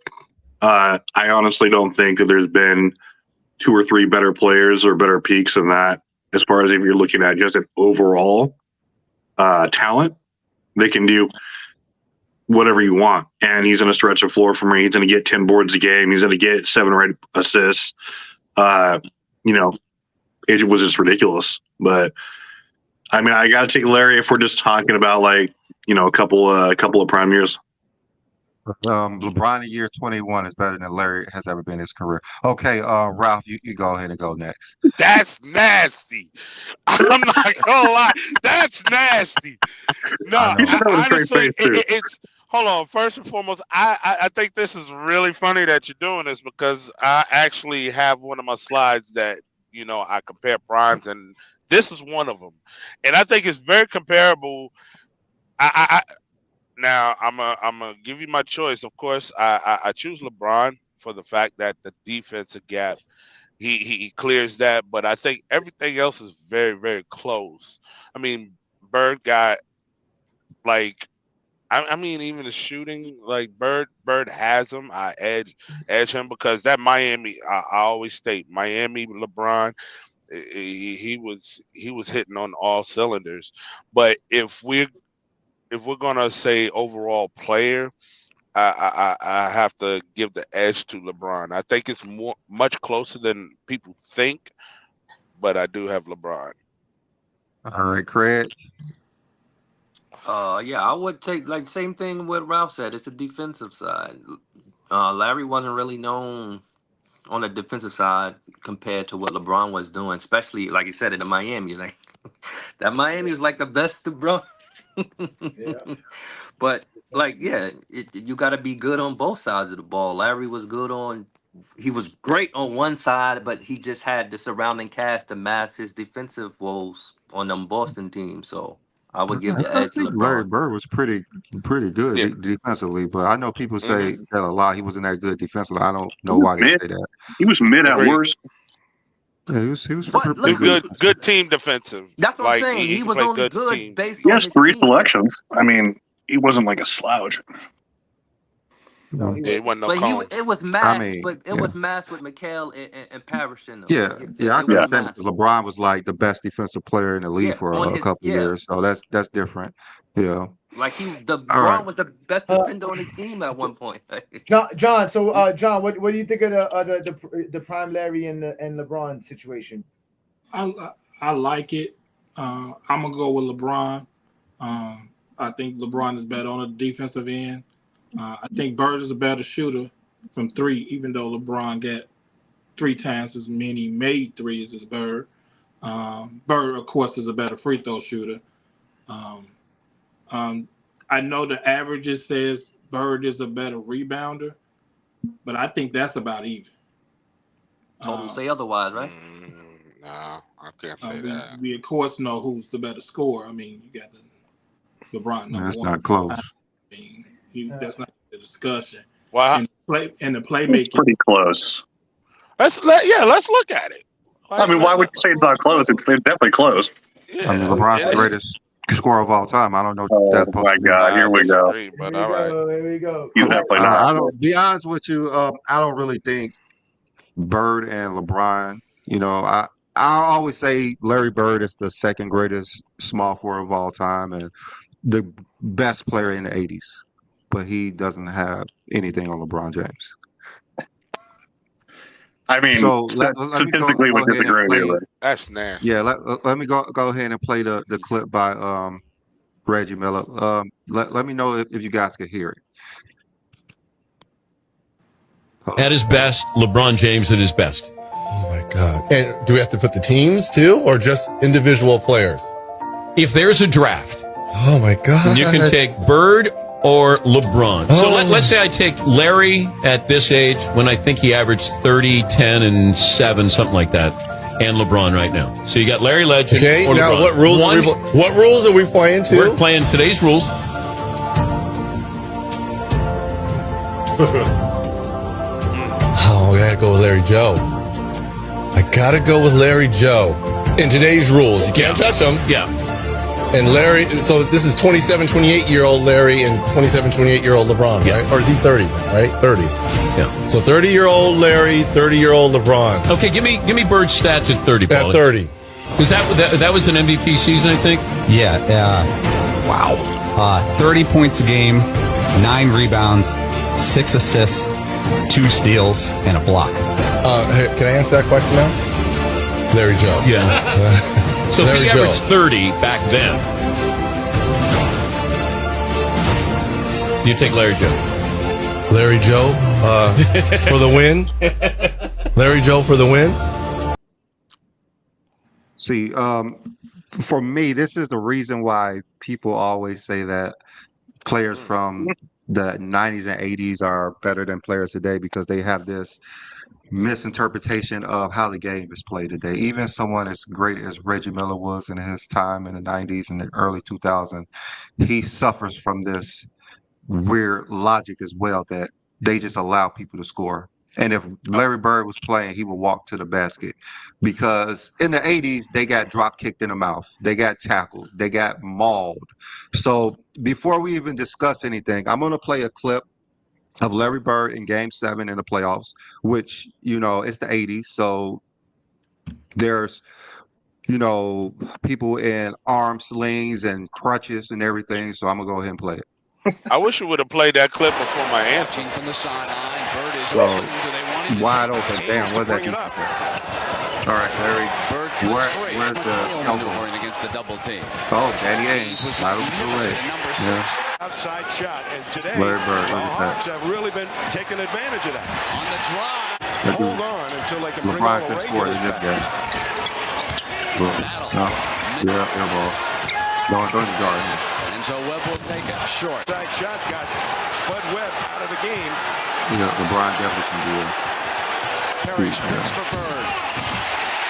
Speaker 3: I honestly don't think that there's been 2 or 3 better players or better peaks than that. As far as if you're looking at just an overall talent, they can do whatever you want. And he's going to stretch the floor for me. He's going to get 10 boards a game. He's going to get 7 or 8 assists. It was just ridiculous. But I mean, I got to take Larry if we're just talking about like, a couple of prime years.
Speaker 1: LeBron in year 21 is better than Larry has ever been in his career. Okay, Ralph, you go ahead and go next.
Speaker 6: That's nasty. I'm not gonna lie. That's nasty. No,
Speaker 1: I know.
Speaker 3: He said that with a straight
Speaker 6: honestly,
Speaker 3: face too.
Speaker 6: it's. Hold on. First and foremost, I think this is really funny that you're doing this because I actually have one of my slides that I compare primes, and this is one of them, and I think it's very comparable. I Now I'm gonna give you my choice. Of course, I choose LeBron for the fact that the defensive gap he clears that, but I think everything else is very very close. I mean, Bird got like I mean even the shooting like Bird has him. I edge him because that Miami I always state Miami LeBron he was hitting on all cylinders. But if we're gonna say overall player, I have to give the edge to LeBron. I think it's much closer than people think, but I do have LeBron.
Speaker 1: All right, Craig.
Speaker 4: Yeah, I would take like same thing what Ralph said. It's the defensive side. Larry wasn't really known on the defensive side compared to what LeBron was doing, especially like you said in the Miami. Like that Miami was like the best, bro.
Speaker 2: Yeah.
Speaker 4: But like, yeah, you got to be good on both sides of the ball. Larry was good on. He was great on one side, but he just had the surrounding cast to mask his defensive woes on them Boston teams. So I would give the
Speaker 1: I
Speaker 4: edge to
Speaker 1: think Larry
Speaker 4: LeBron.
Speaker 1: Bird was pretty good
Speaker 6: Yeah.
Speaker 1: defensively, but I know people
Speaker 6: hmm
Speaker 1: say that a lot. He wasn't that good defensively. I don't
Speaker 3: He
Speaker 1: know
Speaker 3: was
Speaker 1: why they
Speaker 3: mid.
Speaker 1: say that.
Speaker 3: He was mid at
Speaker 6: Agreed.
Speaker 3: worst.
Speaker 1: Yeah, he was
Speaker 4: But
Speaker 1: pretty
Speaker 4: look,
Speaker 1: good
Speaker 6: Good
Speaker 1: defensively.
Speaker 6: good team defensive.
Speaker 4: that's what I'm
Speaker 6: Like
Speaker 4: saying.
Speaker 6: he
Speaker 4: He
Speaker 6: can
Speaker 4: was
Speaker 6: play
Speaker 4: only
Speaker 6: good
Speaker 4: good
Speaker 6: team.
Speaker 4: based
Speaker 3: He
Speaker 4: on
Speaker 3: has
Speaker 4: his
Speaker 3: 3
Speaker 4: team.
Speaker 3: selections. I mean, he wasn't like a slouch.
Speaker 2: No,
Speaker 1: Mhm.
Speaker 2: he
Speaker 6: It
Speaker 2: wasn't.
Speaker 6: wasn't no
Speaker 4: But
Speaker 6: cone.
Speaker 4: it was
Speaker 1: I
Speaker 4: masked,
Speaker 1: mean,
Speaker 4: but it
Speaker 1: yeah.
Speaker 4: was masked with Mikhail and Parrish in them.
Speaker 1: Yeah,
Speaker 4: Like
Speaker 1: yeah, I
Speaker 4: it
Speaker 1: can
Speaker 4: was
Speaker 1: understand
Speaker 4: masked.
Speaker 1: because LeBron was like the best defensive player in the league
Speaker 4: Yeah,
Speaker 1: for
Speaker 4: on
Speaker 1: a
Speaker 4: his
Speaker 1: couple of years, so that's different. Yeah.
Speaker 4: like the
Speaker 1: All right.
Speaker 4: Braun was the best
Speaker 2: Uh,
Speaker 4: defender on the team at one point.
Speaker 2: John. So, John, what do you think of the prime Larry and LeBron situation?
Speaker 7: I like it. I'm gonna go with LeBron. I think LeBron is better on the defensive end. I think Bird is a better shooter from three, even though LeBron got 3 times as many made threes as Bird. Bird, of course, is a better free throw shooter. Um, I know the averages says Bird is a better rebounder, but I think that's about even.
Speaker 4: Total
Speaker 7: Um,
Speaker 4: say otherwise, right?
Speaker 6: No, I can't say
Speaker 7: we
Speaker 6: that.
Speaker 7: we of course know who's the better scorer. I mean, you got LeBron number
Speaker 1: That's
Speaker 7: one.
Speaker 1: not
Speaker 7: I
Speaker 1: close.
Speaker 7: mean, that's not the discussion.
Speaker 6: Well,
Speaker 7: And the
Speaker 8: It's
Speaker 7: playmaking.
Speaker 8: pretty close.
Speaker 6: let's look at it.
Speaker 8: I mean, why would you say it's not close? It's definitely close.
Speaker 1: I mean,
Speaker 6: Yeah,
Speaker 1: LeBron's the
Speaker 6: it is.
Speaker 1: greatest scorer of all time. I don't know what
Speaker 8: Oh
Speaker 1: that's supposed
Speaker 8: my
Speaker 1: to mean.
Speaker 8: God, here we go.
Speaker 6: Disagree,
Speaker 2: Here
Speaker 6: but
Speaker 2: we
Speaker 6: all right.
Speaker 2: go. Here we go.
Speaker 8: He's
Speaker 2: All right.
Speaker 8: definitely not.
Speaker 1: I don't be honest with you. I don't really think Bird and LeBron. I always say Larry Bird is the second greatest small forward of all time and the best player in the '80s, but he doesn't have anything on LeBron James.
Speaker 8: I mean,
Speaker 1: So let me go
Speaker 8: statistically, we
Speaker 1: ahead and
Speaker 8: disagree with you.
Speaker 1: play.
Speaker 8: But
Speaker 6: That's nasty.
Speaker 1: Yeah, let me go ahead and play the clip by Reggie Miller. Let me know if you guys could hear it.
Speaker 9: At his best, LeBron James at his best.
Speaker 10: Oh my God. And do we have to put the teams too, or just individual players?
Speaker 9: If there's a draft,
Speaker 10: Oh my God.
Speaker 9: you can take Bird or LeBron. So let's say I take Larry at this age when I think he averaged 30, 10, and 7, something like that, and LeBron right now. So you got Larry Legend
Speaker 10: Okay,
Speaker 9: or
Speaker 10: now
Speaker 9: LeBron.
Speaker 10: what rules are we playing to?
Speaker 9: We're playing today's rules.
Speaker 10: Oh, I gotta go with Larry Joe. I gotta go with Larry Joe. In today's rules, you can't touch them.
Speaker 9: Yeah.
Speaker 10: And Larry, so this is 27, 28-year-old Larry and 27, 28-year-old LeBron,
Speaker 9: Yeah.
Speaker 10: right? Or is he 30, right? 30.
Speaker 9: Yeah.
Speaker 10: So 30-year-old Larry, 30-year-old LeBron.
Speaker 9: Okay, give me Bird's stats at 30,
Speaker 10: At
Speaker 9: Paulie.
Speaker 10: 30.
Speaker 9: Because that was an MVP season, I think.
Speaker 11: Yeah. Wow. 30 points a game, 9 rebounds, 6 assists, 2 steals, and a block.
Speaker 10: Hey, can I answer that question now? Larry Joe.
Speaker 9: Yeah. So if
Speaker 10: Larry
Speaker 9: he
Speaker 10: Joe.
Speaker 9: averaged 30 back then, you take Larry Joe.
Speaker 10: Larry Joe for the win. Larry Joe for the win.
Speaker 1: See, for me, this is the reason why people always say that players from the 90s and 80s are better than players today because they have this misinterpretation of how the game is played today. Even someone as great as Reggie Miller was in his time in the 90s and the early 2000s, he suffers from this weird logic as well that they just allow people to score. And if Larry Bird was playing, he would walk to the basket because in the 80s, they got drop kicked in the mouth. They got tackled. They got mauled. So before we even discuss anything, I'm going to play a clip of Larry Bird in Game 7 in the playoffs, which, it's the 80s. So there's, people in arm slings and crutches and everything. So I'm going to go ahead and play it.
Speaker 6: I wish you would have played that clip before my answer.
Speaker 12: From the sideline, Bird is
Speaker 1: So,
Speaker 12: open. Do they want him to
Speaker 1: wide
Speaker 12: take
Speaker 1: open.
Speaker 12: the
Speaker 1: Damn,
Speaker 12: game
Speaker 1: where's that
Speaker 12: to bring it
Speaker 1: defense
Speaker 12: up?
Speaker 1: at? All right, Larry.
Speaker 12: Bird cuts free.
Speaker 1: Where's the
Speaker 12: McHale
Speaker 1: elbow?
Speaker 12: maneuvering against the double team.
Speaker 1: Oh, Danny Ainge.
Speaker 12: Was
Speaker 1: Right over the leg.
Speaker 12: magnificent at number 6.
Speaker 1: Yeah.
Speaker 5: Outside shot, and today
Speaker 1: Larry Bird,
Speaker 5: the
Speaker 1: look at that.
Speaker 5: Hawks have really been taking advantage of that.
Speaker 12: On the drive.
Speaker 1: That dude,
Speaker 5: Hold on until they can bring
Speaker 1: LeBron
Speaker 5: all
Speaker 1: can
Speaker 5: the
Speaker 1: score in
Speaker 5: regulars
Speaker 1: this
Speaker 5: back.
Speaker 1: game. No. Yeah, air ball. Don't the guard.
Speaker 12: And so Webb will take it short.
Speaker 5: Side shot got Spud Webb out of the game.
Speaker 1: Yeah, LeBron definitely can do it.
Speaker 12: Perry spins for Bird.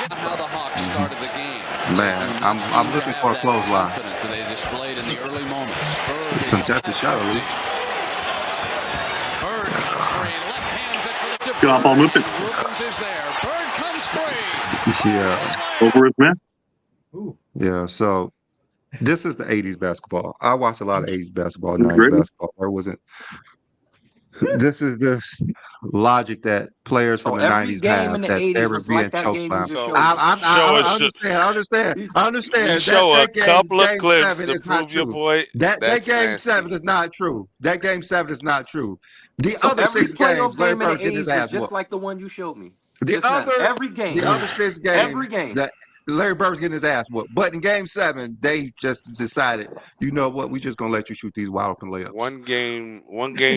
Speaker 12: How the Hawks started the game.
Speaker 1: Man, I'm looking for a clothesline.
Speaker 12: Confidence that they displayed in the early moments. Bird is
Speaker 1: Contested shot, at least.
Speaker 12: Bird comes free. Left hands it for the tip.
Speaker 8: Good ball movement.
Speaker 12: Wilkins is there. Bird comes free.
Speaker 1: Yeah.
Speaker 8: Over with Smith.
Speaker 2: Ooh.
Speaker 1: Yeah, so this is the 80s basketball. I watched a lot of 80s basketball,
Speaker 8: Agreed.
Speaker 1: 90s basketball. There wasn't This is this logic that players
Speaker 4: So
Speaker 1: from the
Speaker 4: every
Speaker 1: '90s
Speaker 4: game
Speaker 1: have
Speaker 4: in the
Speaker 1: that
Speaker 4: 80s
Speaker 1: ever
Speaker 4: was like
Speaker 1: being
Speaker 4: that game you
Speaker 1: chokeslammed.
Speaker 4: just
Speaker 6: So
Speaker 4: showed me.
Speaker 6: show
Speaker 1: I
Speaker 6: us.
Speaker 1: understand. I
Speaker 6: We
Speaker 1: understand
Speaker 6: show a
Speaker 1: that
Speaker 6: couple of
Speaker 1: game
Speaker 6: clips
Speaker 1: seven
Speaker 6: to
Speaker 1: is not
Speaker 6: prove your
Speaker 1: true.
Speaker 6: point.
Speaker 1: That
Speaker 6: That's
Speaker 1: game seven
Speaker 6: nasty.
Speaker 1: is not true. That game seven is not true. The
Speaker 4: So
Speaker 1: other
Speaker 4: every
Speaker 1: six games,
Speaker 4: playoff
Speaker 1: Larry
Speaker 4: game in
Speaker 1: Bird
Speaker 4: the
Speaker 1: getting his
Speaker 4: 80s was
Speaker 1: ass
Speaker 4: just
Speaker 1: whooped.
Speaker 4: like the one you showed me
Speaker 1: The
Speaker 4: just now.
Speaker 1: other
Speaker 4: Every
Speaker 1: the
Speaker 4: game.
Speaker 1: other six games
Speaker 4: Every game.
Speaker 1: that Larry Bird's getting his ass whooped. But in game seven, they just decided, you know what, we just gonna let you shoot these wide open layups.
Speaker 6: One game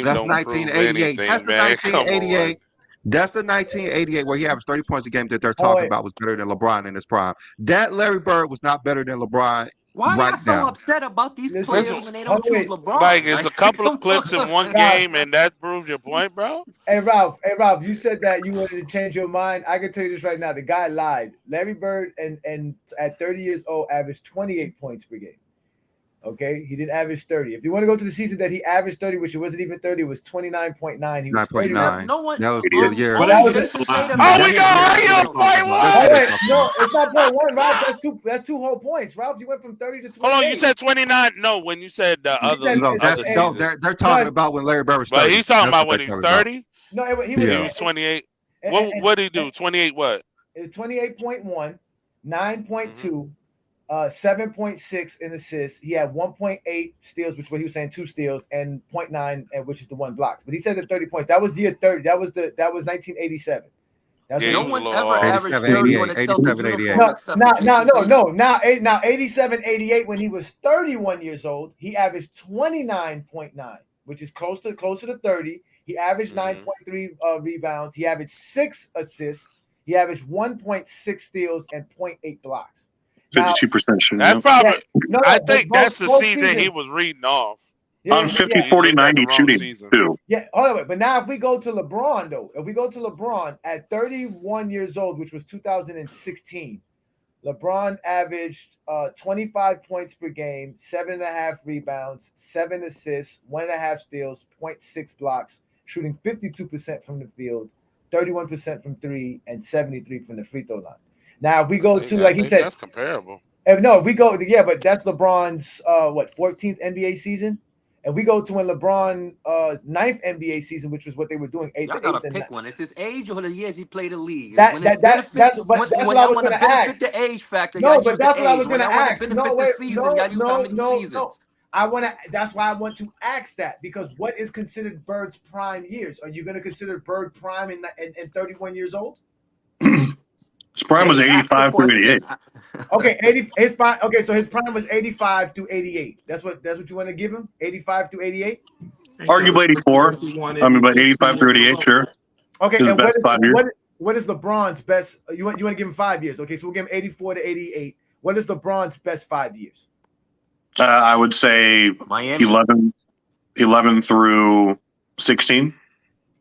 Speaker 1: That's
Speaker 6: don't prove
Speaker 1: 1988. That's
Speaker 6: anything,
Speaker 1: the
Speaker 6: man. Come on.
Speaker 1: 1988. That's the 1988 where he averaged 30 points a game that they're
Speaker 2: Oh,
Speaker 1: talking
Speaker 2: wait.
Speaker 1: about was better than LeBron in his prime. That Larry Bird was not better than LeBron
Speaker 4: Why
Speaker 1: right
Speaker 4: y'all so
Speaker 1: now.
Speaker 4: upset about these
Speaker 2: Listen,
Speaker 6: Listen,
Speaker 4: players when they
Speaker 2: hold
Speaker 4: don't
Speaker 2: on,
Speaker 4: choose
Speaker 2: wait.
Speaker 6: like
Speaker 4: LeBron?
Speaker 6: it's a
Speaker 4: Like,
Speaker 6: couple of
Speaker 4: come
Speaker 6: clips in one
Speaker 2: Ralph,
Speaker 6: game, and that proves your point, bro.
Speaker 2: Hey Ralph, you said that you wanted to change your mind. I can tell you this right now. The guy lied. Larry Bird and at 30 years old averaged 28 points per game. Okay, he didn't average 30. If you want to go to the season that he averaged 30, which it wasn't even 30, it was 29.9. He was 31.
Speaker 1: 9.9.
Speaker 4: No one,
Speaker 1: That was the
Speaker 7: Idiot.
Speaker 1: year.
Speaker 2: That
Speaker 4: only
Speaker 2: was
Speaker 7: That's
Speaker 4: Jason
Speaker 7: a lie.
Speaker 4: Tatum and
Speaker 6: Oh, we
Speaker 1: That's
Speaker 6: gonna
Speaker 1: the
Speaker 4: Reggie
Speaker 1: year
Speaker 4: Miller
Speaker 6: argue
Speaker 1: that
Speaker 6: a
Speaker 1: they're
Speaker 4: know that.
Speaker 1: talking
Speaker 6: point
Speaker 1: about. That's
Speaker 2: Oh
Speaker 1: what
Speaker 6: one?
Speaker 1: they're
Speaker 2: wait,
Speaker 1: talking
Speaker 2: no,
Speaker 1: about.
Speaker 2: it's not point one, Ralph. That's two whole points, Ralph. You went from 30 to
Speaker 6: Hold
Speaker 2: 28.
Speaker 6: on, you said 29. No, when you said the
Speaker 2: He said
Speaker 1: No,
Speaker 6: other
Speaker 2: and
Speaker 6: season,
Speaker 1: they're talking
Speaker 2: no,
Speaker 1: about when Larry Bird was
Speaker 6: but
Speaker 1: 30.
Speaker 6: he's talking
Speaker 1: That's
Speaker 6: about
Speaker 1: what they're
Speaker 6: when he was
Speaker 1: talking about.
Speaker 6: 30.
Speaker 2: he
Speaker 6: When
Speaker 2: was
Speaker 6: he
Speaker 1: Yeah.
Speaker 6: was 28.
Speaker 2: and,
Speaker 6: What did he do? 28 what?
Speaker 2: it's 28.1,
Speaker 6: Mm-hmm.
Speaker 2: 9.2, 7.6 in assists. He had 1.8 steals, which what he was saying, 2 steals, and 0.9, which is the 1 block. But he said the 30 points. That was the year 30. That was 1987. That's
Speaker 6: Yeah,
Speaker 2: what
Speaker 6: he
Speaker 4: No
Speaker 2: he
Speaker 6: was a
Speaker 4: one
Speaker 6: little
Speaker 4: ever
Speaker 6: off.
Speaker 4: averaged
Speaker 1: 87,
Speaker 4: 30 on
Speaker 1: 88.
Speaker 4: a Celtics
Speaker 1: 87, 88.
Speaker 4: uniform except for Jason Tatum.
Speaker 2: Now 87, 88 when he was 31 years old, he averaged 29.9, which is closer to 30. He averaged
Speaker 6: Mhm.
Speaker 2: 9.3 rebounds. He averaged 6 assists. He averaged 1.6 steals and 0.8 blocks. Now,
Speaker 8: 52% shooting.
Speaker 6: That's
Speaker 8: Yeah.
Speaker 6: probably. I
Speaker 2: but
Speaker 6: think that's the
Speaker 2: both
Speaker 6: season he
Speaker 2: seasons.
Speaker 6: was reading off.
Speaker 8: On 50,
Speaker 2: Yeah.
Speaker 6: He
Speaker 8: 40,
Speaker 6: looked at the
Speaker 8: 90
Speaker 6: wrong
Speaker 8: shooting
Speaker 6: season.
Speaker 8: too.
Speaker 2: Yeah, hold on, wait. But now if we go to LeBron, though, if we go to LeBron at 31 years old, which was 2016, LeBron averaged 25 points per game, 7.5 rebounds, 7 assists, 1.5 steals, 0.6 blocks, shooting 52% from the field, 31% from three, and 73 from the free throw line. Now, if we go to, like he said,
Speaker 6: that's comparable.
Speaker 2: if we go, yeah, but that's LeBron's 14th NBA season. And we go to when LeBron 9th NBA season, which was what they were doing,
Speaker 4: Y'all
Speaker 2: 8th
Speaker 4: gotta
Speaker 2: and
Speaker 4: pick one. It's his age or the years he played the league.
Speaker 2: That
Speaker 4: When it's
Speaker 2: that's
Speaker 4: benefits,
Speaker 2: what
Speaker 4: when
Speaker 2: I
Speaker 4: y'all
Speaker 2: was
Speaker 4: want to
Speaker 2: gonna
Speaker 4: benefit
Speaker 2: ask.
Speaker 4: the age factor, y'all
Speaker 2: No, but
Speaker 4: use
Speaker 2: that's
Speaker 4: the
Speaker 2: what I was
Speaker 4: age. When
Speaker 2: gonna
Speaker 4: y'all want to
Speaker 2: ask.
Speaker 4: benefit
Speaker 2: No,
Speaker 4: the
Speaker 2: wait,
Speaker 4: season, y'all use how many
Speaker 2: no.
Speaker 4: seasons.
Speaker 2: That's why I want to ask that, because what is considered Bird's prime years? Are you gonna consider Bird prime in 31 years old?
Speaker 8: His prime was
Speaker 4: Dave asked the
Speaker 8: 85 through
Speaker 4: question.
Speaker 8: 88.
Speaker 2: Okay, 80 his prime. Okay, so his prime was 85 through 88. That's what you want to give him? 85 through 88.
Speaker 8: Arguably 84. I mean, but 85 through 88, sure.
Speaker 2: Okay,
Speaker 8: His
Speaker 2: and
Speaker 8: best 5 years.
Speaker 2: what is LeBron's best? You want to give him 5 years? Okay, so we'll give him 84 to 88. What is LeBron's best 5 years?
Speaker 8: I would say
Speaker 4: Miami.
Speaker 8: 11 through 16.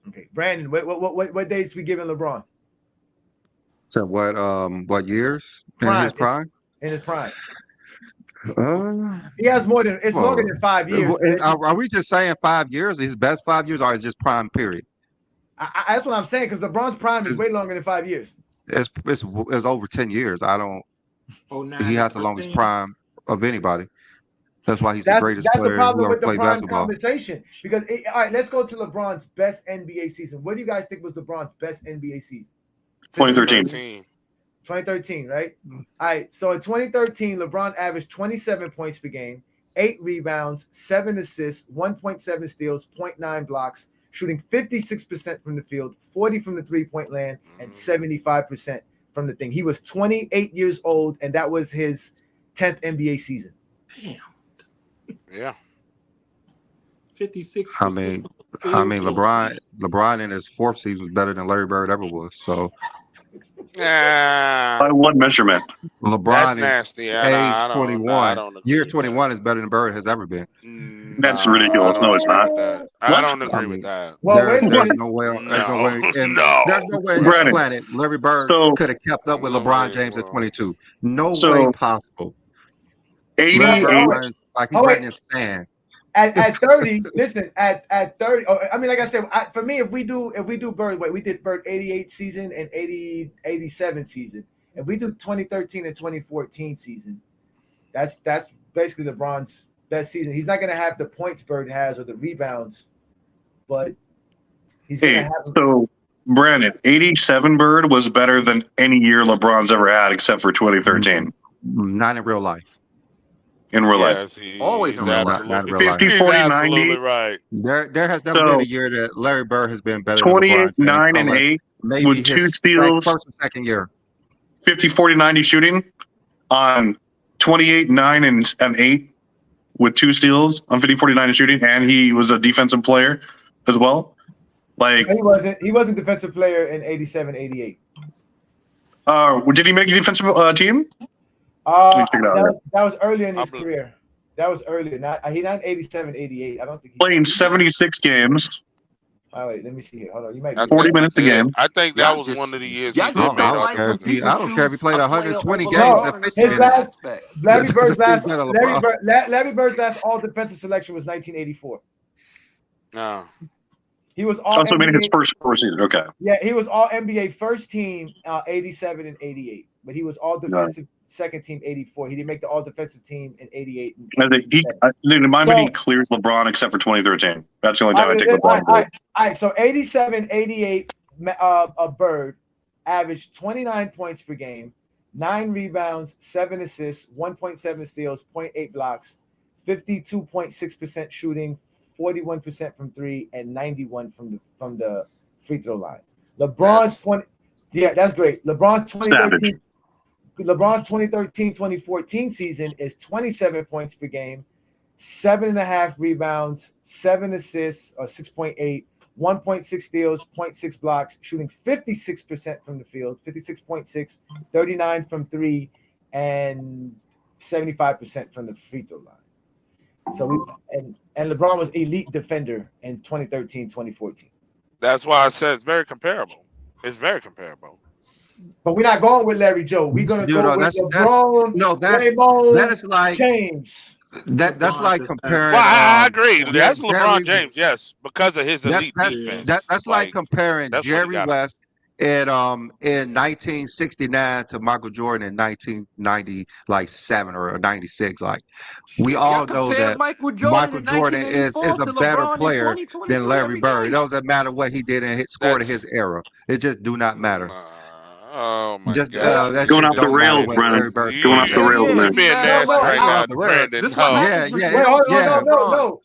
Speaker 2: Okay, Brandon, what dates we giving LeBron?
Speaker 1: So what years in his prime?
Speaker 2: In his prime.
Speaker 1: Uh,
Speaker 2: He has more than it's longer
Speaker 1: well,
Speaker 2: than 5 years.
Speaker 1: Are we just saying 5 years? His best 5 years, or is just prime period?
Speaker 2: That's what I'm saying, because LeBron's prime is way longer than 5 years.
Speaker 1: It's over 10 years. I don't. He has the longest prime of anybody. That's why he's the greatest
Speaker 2: That's the
Speaker 1: player who
Speaker 2: problem
Speaker 1: ever
Speaker 2: with the
Speaker 1: played
Speaker 2: prime
Speaker 1: basketball.
Speaker 2: conversation. Because all right, let's go to LeBron's best NBA season. What do you guys think was LeBron's best NBA season?
Speaker 8: 2013.
Speaker 2: 2013, right? All right. So in 2013, LeBron averaged 27 points per game, 8 rebounds, 7 assists, 1.7 steals, 0.9 blocks, shooting 56% from the field, 40 from the 3-point land, and 75% from the thing. He was 28 years old, and that was his 10th NBA season.
Speaker 7: Damn.
Speaker 6: Yeah.
Speaker 7: 56.
Speaker 1: I mean, LeBron in his 4th season was better than Larry Bird ever was. So
Speaker 6: Yeah.
Speaker 8: By one measurement.
Speaker 1: LeBron
Speaker 6: That's nasty.
Speaker 1: is
Speaker 6: I
Speaker 1: age
Speaker 6: don't
Speaker 1: 21.
Speaker 6: agree
Speaker 1: Year
Speaker 6: with
Speaker 1: 21 is better than Bird has ever been.
Speaker 8: That's ridiculous. No, it's not.
Speaker 6: I don't agree with that.
Speaker 1: There's no way. There's no way. And there's no way on this
Speaker 8: Brandon,
Speaker 1: planet Larry Bird could have kept up with LeBron James at 22. No way possible.
Speaker 8: 88.
Speaker 1: Larry Bird runs like he's running in sand.
Speaker 2: At 30, listen, at 30, I mean, like I said, for me, if we do Bird, we did Bird 88 season and 87 season. If we do 2013 and 2014 season, that's basically LeBron's best season. He's not going to have the points Bird has or the rebounds, but He's gonna
Speaker 8: Hey,
Speaker 2: have.
Speaker 8: so Brandon, 87 Bird was better than any year LeBron's ever had except for 2013
Speaker 1: Not in real life.
Speaker 8: in real life.
Speaker 6: Yes,
Speaker 4: Always
Speaker 6: he's
Speaker 4: in real life.
Speaker 1: Not in
Speaker 6: absolutely
Speaker 1: real life.
Speaker 8: 50,
Speaker 6: he's
Speaker 8: 40,
Speaker 6: absolutely
Speaker 8: 90.
Speaker 6: right.
Speaker 1: There has never been a
Speaker 8: So
Speaker 1: year that Larry Bird has been better than
Speaker 8: 28,
Speaker 1: LeBron James,
Speaker 8: 9, and
Speaker 1: unless
Speaker 8: 8
Speaker 1: maybe
Speaker 8: with 2
Speaker 1: his
Speaker 8: steals,
Speaker 1: first and second year.
Speaker 8: 50, 40, 90 shooting on 28, 9, and 8 with 2 steals on 50, 40, 90 shooting, and he was a defensive player as well. Like,
Speaker 2: He wasn't defensive player in 87, 88.
Speaker 8: did he make a defensive team?
Speaker 2: That was earlier in his
Speaker 6: I'm-
Speaker 2: career. That was earlier. Not 87, 88. I don't think he
Speaker 8: Playing 76 games,
Speaker 2: Oh wait, let me see here. Hold on, you might be
Speaker 8: 40
Speaker 2: right.
Speaker 8: minutes a game.
Speaker 6: I think
Speaker 4: Y'all
Speaker 6: that was
Speaker 4: just-
Speaker 6: one of the years
Speaker 4: y'all
Speaker 6: he
Speaker 4: just
Speaker 6: did made
Speaker 4: don't
Speaker 6: all
Speaker 4: like when
Speaker 6: defensive
Speaker 4: people
Speaker 1: I don't care if he played
Speaker 4: choose a
Speaker 1: 120
Speaker 4: player
Speaker 1: games
Speaker 4: over
Speaker 1: at
Speaker 4: LeBron
Speaker 1: 50
Speaker 4: in
Speaker 2: His
Speaker 1: minutes.
Speaker 4: that
Speaker 2: last
Speaker 4: aspect.
Speaker 2: Larry
Speaker 1: That
Speaker 2: Bird's
Speaker 1: doesn't mean better
Speaker 2: Larry Bird's last all defensive selection was 1984.
Speaker 6: No.
Speaker 2: He was all
Speaker 8: Also made
Speaker 2: NBA,
Speaker 8: his first 4 seasons. Okay.
Speaker 2: Yeah, he was all NBA first team 87 and 88, but he was all defensive second team 84. He didn't make the all defensive team in 88.
Speaker 8: In my opinion, he clears LeBron except for 2013. That's the only time I take LeBron.
Speaker 2: All right, so 87, 88, Bird averaged 29 points per game, 9 rebounds, 7 assists, 1.7 steals, 0.8 blocks, 52.6% shooting, 41% from 3, and 91 from the free throw line. LeBron's 20, that's great. LeBron's 2013-2014 season is 27 points per game, 7.5 rebounds, 7 assists, or 6.8, 1.6 steals, 0.6 blocks, shooting 56% from the field, 56.6, 39 from 3, and 75% from the free throw line. So and LeBron was elite defender in 2013-2014.
Speaker 6: That's why I said it's very comparable. It's very comparable.
Speaker 2: But we're not going with Larry Joe. We're gonna go with LeBron.
Speaker 1: That is like
Speaker 2: James.
Speaker 1: That's like comparing.
Speaker 6: Well, I agree. That's
Speaker 1: Jerry
Speaker 6: LeBron James, yes, because of his elite defense.
Speaker 1: That's like comparing
Speaker 6: that's
Speaker 1: Jerry West in 1969 to Michael Jordan in 1997 or 96. Like we all know that Michael Jordan is a better player than Larry Bird. It doesn't matter what he did and scored in his era. It just do not matter.
Speaker 6: Oh my
Speaker 1: God!
Speaker 8: That's going off the rails, Brennan. Going off the rails, man.
Speaker 6: Being nasty right now, Brandon.
Speaker 4: This one
Speaker 2: Wait, no.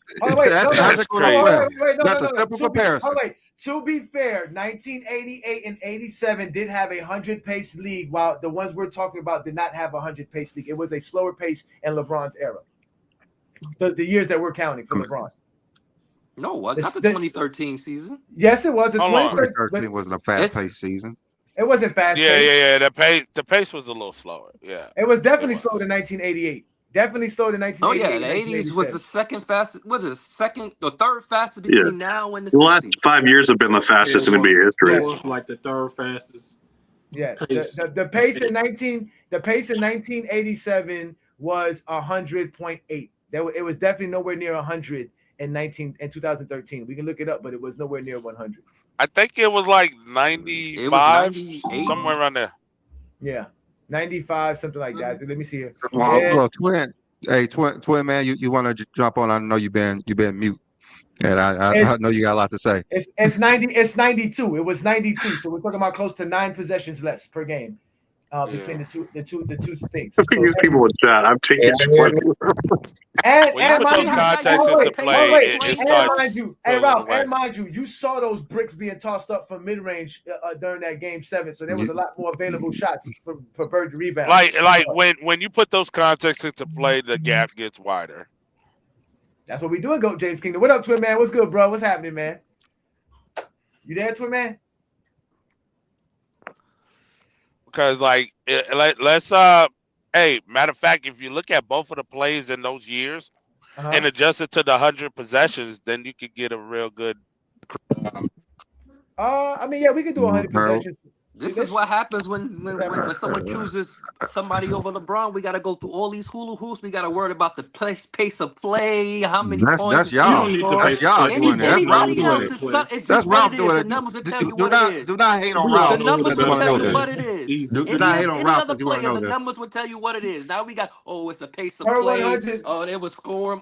Speaker 1: That's a simple comparison.
Speaker 2: To be fair, 1988 and 87 did have a 100-pace league, while the ones we're talking about did not have a 100-pace league. It was a slower pace in LeBron's era. The years that we're counting for LeBron.
Speaker 4: No, not the 2013 season.
Speaker 2: Yes, it was. The
Speaker 1: 2013 wasn't a fast-paced season.
Speaker 2: It wasn't fast.
Speaker 6: Yeah. The pace was a little slower. Yeah.
Speaker 2: It was definitely slower than 1988. Definitely slower than 1988.
Speaker 4: Oh yeah, the 80s was the second fastest. Was it second or third fastest between now and the 60s?
Speaker 8: The last 5 years have been the fastest in NBA history.
Speaker 7: It was like the third fastest.
Speaker 2: Yeah, the pace in 1987 was 100.8. It was definitely nowhere near 100 in 2013. We can look it up, but it was nowhere near 100.
Speaker 6: I think it was like 95, somewhere around there.
Speaker 2: Yeah, 95, something like that. Let me see here.
Speaker 1: Well, twin man, you want to jump on? I know you've been mute, and I know you got a lot to say.
Speaker 2: It's 90. It's 92. It was 92. So we're talking about close to 9 possessions less per game between the two things.
Speaker 8: I think these people in chat. I'm taking
Speaker 2: And mind you, you saw those bricks being tossed up from mid range during that game 7. So there was a lot more available shots for Bird to rebound.
Speaker 6: Like when you put those contexts into play, the gap gets wider.
Speaker 2: That's what we doing, Goat James Kingdom. What up, Twin Man? What's good, bro? What's happening, man? You there, Twin Man?
Speaker 6: Because let's hey, matter of fact, if you look at both of the plays in those years and adjust it to the 100 possessions, then you could get a real good.
Speaker 2: I mean, yeah, we can do 100 possessions.
Speaker 4: This is what happens when someone chooses somebody over LeBron. We got to go through all these hula hoops. We got to worry about the pace of play, how many points.
Speaker 1: That's y'all. That's y'all doing it. That's Ralph doing it. That's Ralph doing it.
Speaker 4: The numbers will tell you what it is.
Speaker 1: Do not hate on Ralph.
Speaker 4: The numbers will tell you what it is.
Speaker 1: Do not hate on Ralph because you want to know
Speaker 4: The
Speaker 1: this.
Speaker 4: numbers will tell you what it is. Now we got, it's the pace of play. Oh, they were scoring.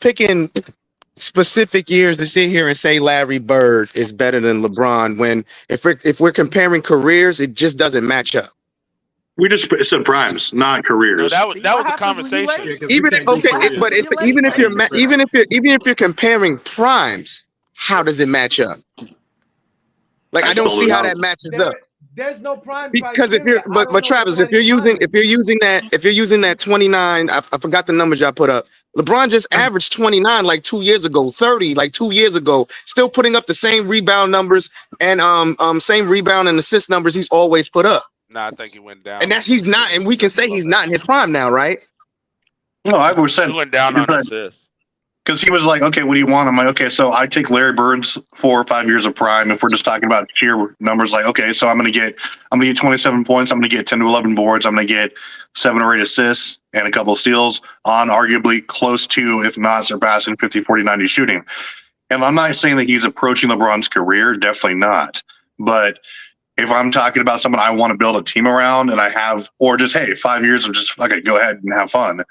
Speaker 13: picking specific years to sit here and say Larry Bird is better than LeBron when if we're comparing careers, it just doesn't match up.
Speaker 8: We just said primes, not
Speaker 6: No,
Speaker 8: careers.
Speaker 6: that was
Speaker 4: See
Speaker 6: that
Speaker 4: what
Speaker 6: was a
Speaker 4: happens when you
Speaker 6: conversation.
Speaker 4: wait?
Speaker 7: Yeah, because we
Speaker 13: Even
Speaker 7: can't do
Speaker 13: okay,
Speaker 4: what happens
Speaker 13: but
Speaker 4: when
Speaker 13: if
Speaker 4: you wait?
Speaker 13: even if you're
Speaker 7: careers.
Speaker 13: even if you're comparing primes, how does it match up? Like I don't
Speaker 8: spelled
Speaker 13: see
Speaker 8: it
Speaker 13: how
Speaker 8: out.
Speaker 13: that matches up.
Speaker 2: There's no prime
Speaker 13: Because if
Speaker 2: criteria.
Speaker 13: you're but Travis, if you're using that 29, I forgot the numbers y'all put up. LeBron just averaged 29 like 2 years ago, 30 like 2 years ago, still putting up the same rebound numbers and same rebound and assist numbers he's always put up.
Speaker 6: Nah, I think he went down.
Speaker 13: And he's not, and we can say he's not in his prime now, right?
Speaker 8: No, I was
Speaker 6: He
Speaker 8: saying
Speaker 6: went down on assists.
Speaker 8: because he was like, okay, what do you want? I'm like, okay, so I take Larry Bird's 4 or 5 years of prime. If we're just talking about sheer numbers, like, okay, so I'm gonna get 27 points. I'm gonna get 10 to 11 boards. I'm gonna get 7 or 8 assists and a couple of steals on arguably close to, if not surpassing 50, 40, 90 shooting. And I'm not saying that he's approaching LeBron's career, definitely not. But if I'm talking about someone I want to build a team around and I have, or just, hey, 5 years of just, okay, go ahead and have fun,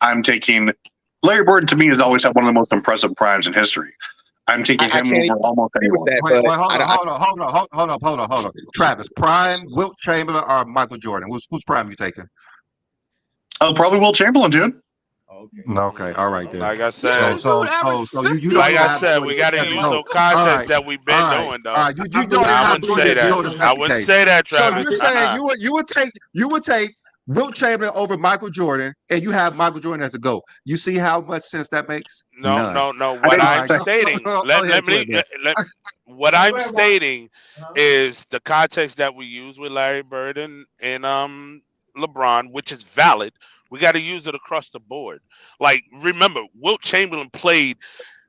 Speaker 8: I'm taking Larry Bird. To me, has always had one of the most impressive primes in history. I'm taking him over almost anyone.
Speaker 1: Wait, hold on. Travis, prime, Wilt Chamberlain, or Michael Jordan? Who's prime you taking?
Speaker 8: Oh, probably Will Chamberlain, dude.
Speaker 1: Okay, all right then.
Speaker 6: Like I said,
Speaker 1: So you don't
Speaker 6: like I
Speaker 1: have
Speaker 6: said, we got to
Speaker 1: to
Speaker 6: use
Speaker 1: go.
Speaker 6: some context that we've been doing, though.
Speaker 1: All right, you don't even
Speaker 6: I
Speaker 1: have to
Speaker 6: wouldn't
Speaker 1: do
Speaker 6: say
Speaker 1: this. You know
Speaker 6: that.
Speaker 1: that's
Speaker 6: I
Speaker 1: the
Speaker 6: wouldn't
Speaker 1: case.
Speaker 6: say that,
Speaker 1: So
Speaker 6: Travis.
Speaker 1: you're saying you would take Wilt Chamberlain over Michael Jordan, and you have Michael Jordan as a GOAT. You see how much sense that makes?
Speaker 6: No.
Speaker 1: None.
Speaker 6: What I'm stating, what I'm stating is the context that we use with Larry Bird and LeBron, which is valid. We got to use it across the board. Like, remember, Wilt Chamberlain played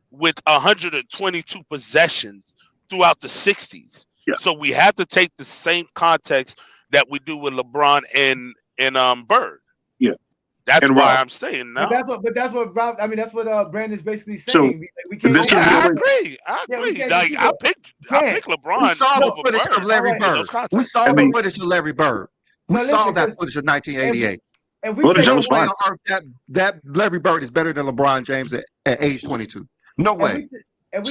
Speaker 6: with 122 possessions throughout the 60s.
Speaker 8: Yeah.
Speaker 6: So we have to take the same context that we do with LeBron and Bird.
Speaker 8: Yeah.
Speaker 6: That's
Speaker 8: And
Speaker 6: why
Speaker 8: Rob,
Speaker 6: I'm saying no.
Speaker 2: But that's what Rob. I mean, that's what Brandon's basically
Speaker 8: So,
Speaker 2: saying. We can't.
Speaker 8: this is
Speaker 6: I
Speaker 8: really-
Speaker 6: agree. Like I picked LeBron.
Speaker 1: We saw the
Speaker 6: over
Speaker 1: footage
Speaker 6: Bird
Speaker 1: of Larry
Speaker 6: in those
Speaker 1: Bird.
Speaker 6: contexts.
Speaker 1: We saw the footage of Larry Bird. We saw that footage of 1988.
Speaker 2: And we
Speaker 8: Footage,
Speaker 2: take,
Speaker 8: that
Speaker 1: No
Speaker 8: was
Speaker 1: way
Speaker 8: fine.
Speaker 1: on earth that Larry Bird is better than LeBron James at age 22. No way.
Speaker 2: and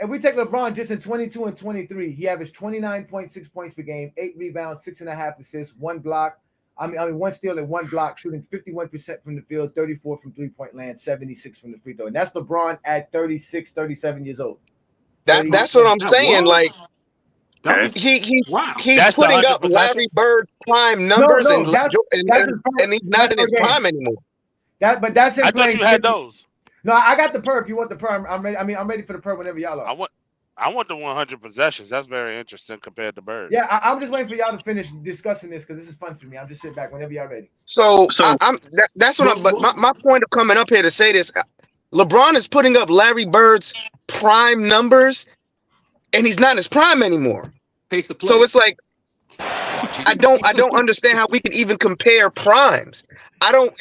Speaker 2: we take LeBron just in 22 and 23. He averaged 29.6 points per game, 8 rebounds, 6.5 assists, 1 block. I mean, 1 steal and 1 block, shooting 51% from the field, 34 from three-point land, 76 from the free throw. And that's LeBron at 36, 37 years old.
Speaker 13: That's what I'm saying. Like he's
Speaker 6: That's
Speaker 13: putting up
Speaker 6: 100%.
Speaker 13: Larry Bird prime numbers and he's not in his
Speaker 2: game.
Speaker 13: prime anymore.
Speaker 2: But that's him
Speaker 6: I
Speaker 2: playing.
Speaker 6: thought you had those.
Speaker 2: No, I got the per. If you want the per, I'm ready. I mean, I'm ready for the per whenever y'all are.
Speaker 6: I want the 100 possessions. That's very interesting compared to Bird.
Speaker 2: Yeah, I'm just waiting for y'all to finish discussing this because this is fun for me. I'm just sitting back whenever y'all ready.
Speaker 13: That's what I'm. But my point of coming up here to say this, LeBron is putting up Larry Bird's prime numbers, and he's not in his prime anymore. So it's like I don't understand how we can even compare primes.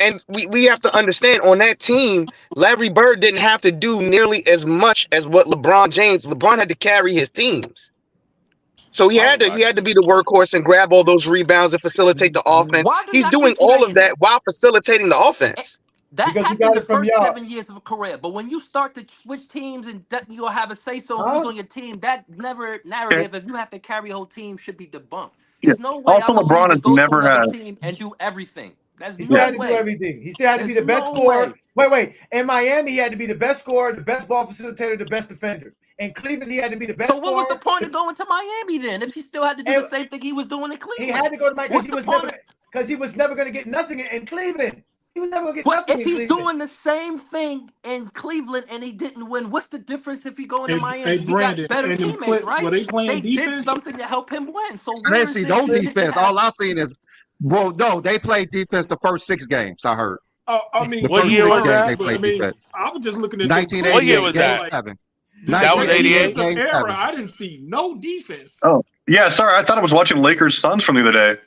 Speaker 13: And we have to understand on that team, Larry Bird didn't have to do nearly as much as what LeBron had to carry his teams. So he had to be the workhorse and grab all those rebounds and facilitate the offense. He's doing all of that while facilitating the offense.
Speaker 4: That
Speaker 2: Because
Speaker 4: happened
Speaker 2: we got
Speaker 4: the
Speaker 2: it from
Speaker 4: first
Speaker 2: y'all.
Speaker 4: 7 years of a career. But when you start to switch teams and you're going to have a say-so who's on your team, that narrative, if you have to carry a whole team, should be debunked. There's no way
Speaker 8: Also, LeBron has never
Speaker 4: another
Speaker 8: had.
Speaker 4: team and do everything.
Speaker 2: He still had to do everything. He still had to be the best scorer. Wait. In Miami, he had to be the best scorer, the best ball facilitator, the best defender. In Cleveland, he had to be the best scorer.
Speaker 4: So what was the point of going to Miami then if he still had to do the same thing he was doing in Cleveland?
Speaker 2: He had to go to Miami because he was never going to get nothing in Cleveland. He was never going to get
Speaker 4: But
Speaker 2: nothing
Speaker 4: if
Speaker 2: in
Speaker 4: he's
Speaker 2: Cleveland.
Speaker 4: doing the same thing in Cleveland and he didn't win, what's the difference if he going to Miami?
Speaker 7: Hey,
Speaker 4: He
Speaker 7: Brandon,
Speaker 4: got better
Speaker 7: and them
Speaker 4: teammates,
Speaker 7: clips,
Speaker 4: right?
Speaker 7: were they playing
Speaker 4: did
Speaker 7: defense?
Speaker 4: something to help him win. So
Speaker 1: I didn't see no defense. All I seen is, well, no, they played defense the first 6 games. I heard.
Speaker 7: I mean,
Speaker 1: The
Speaker 6: What
Speaker 1: first
Speaker 6: year
Speaker 1: 6
Speaker 6: was
Speaker 1: games
Speaker 6: that?
Speaker 1: they played defense.
Speaker 7: I was just looking at
Speaker 1: 1988
Speaker 6: What year was
Speaker 1: game
Speaker 6: that?
Speaker 1: 7.
Speaker 6: That was 88?
Speaker 1: game
Speaker 7: era.
Speaker 1: 7.
Speaker 7: I didn't see no defense.
Speaker 8: Oh, yeah. Sorry, I thought I was watching Lakers Suns from the other day.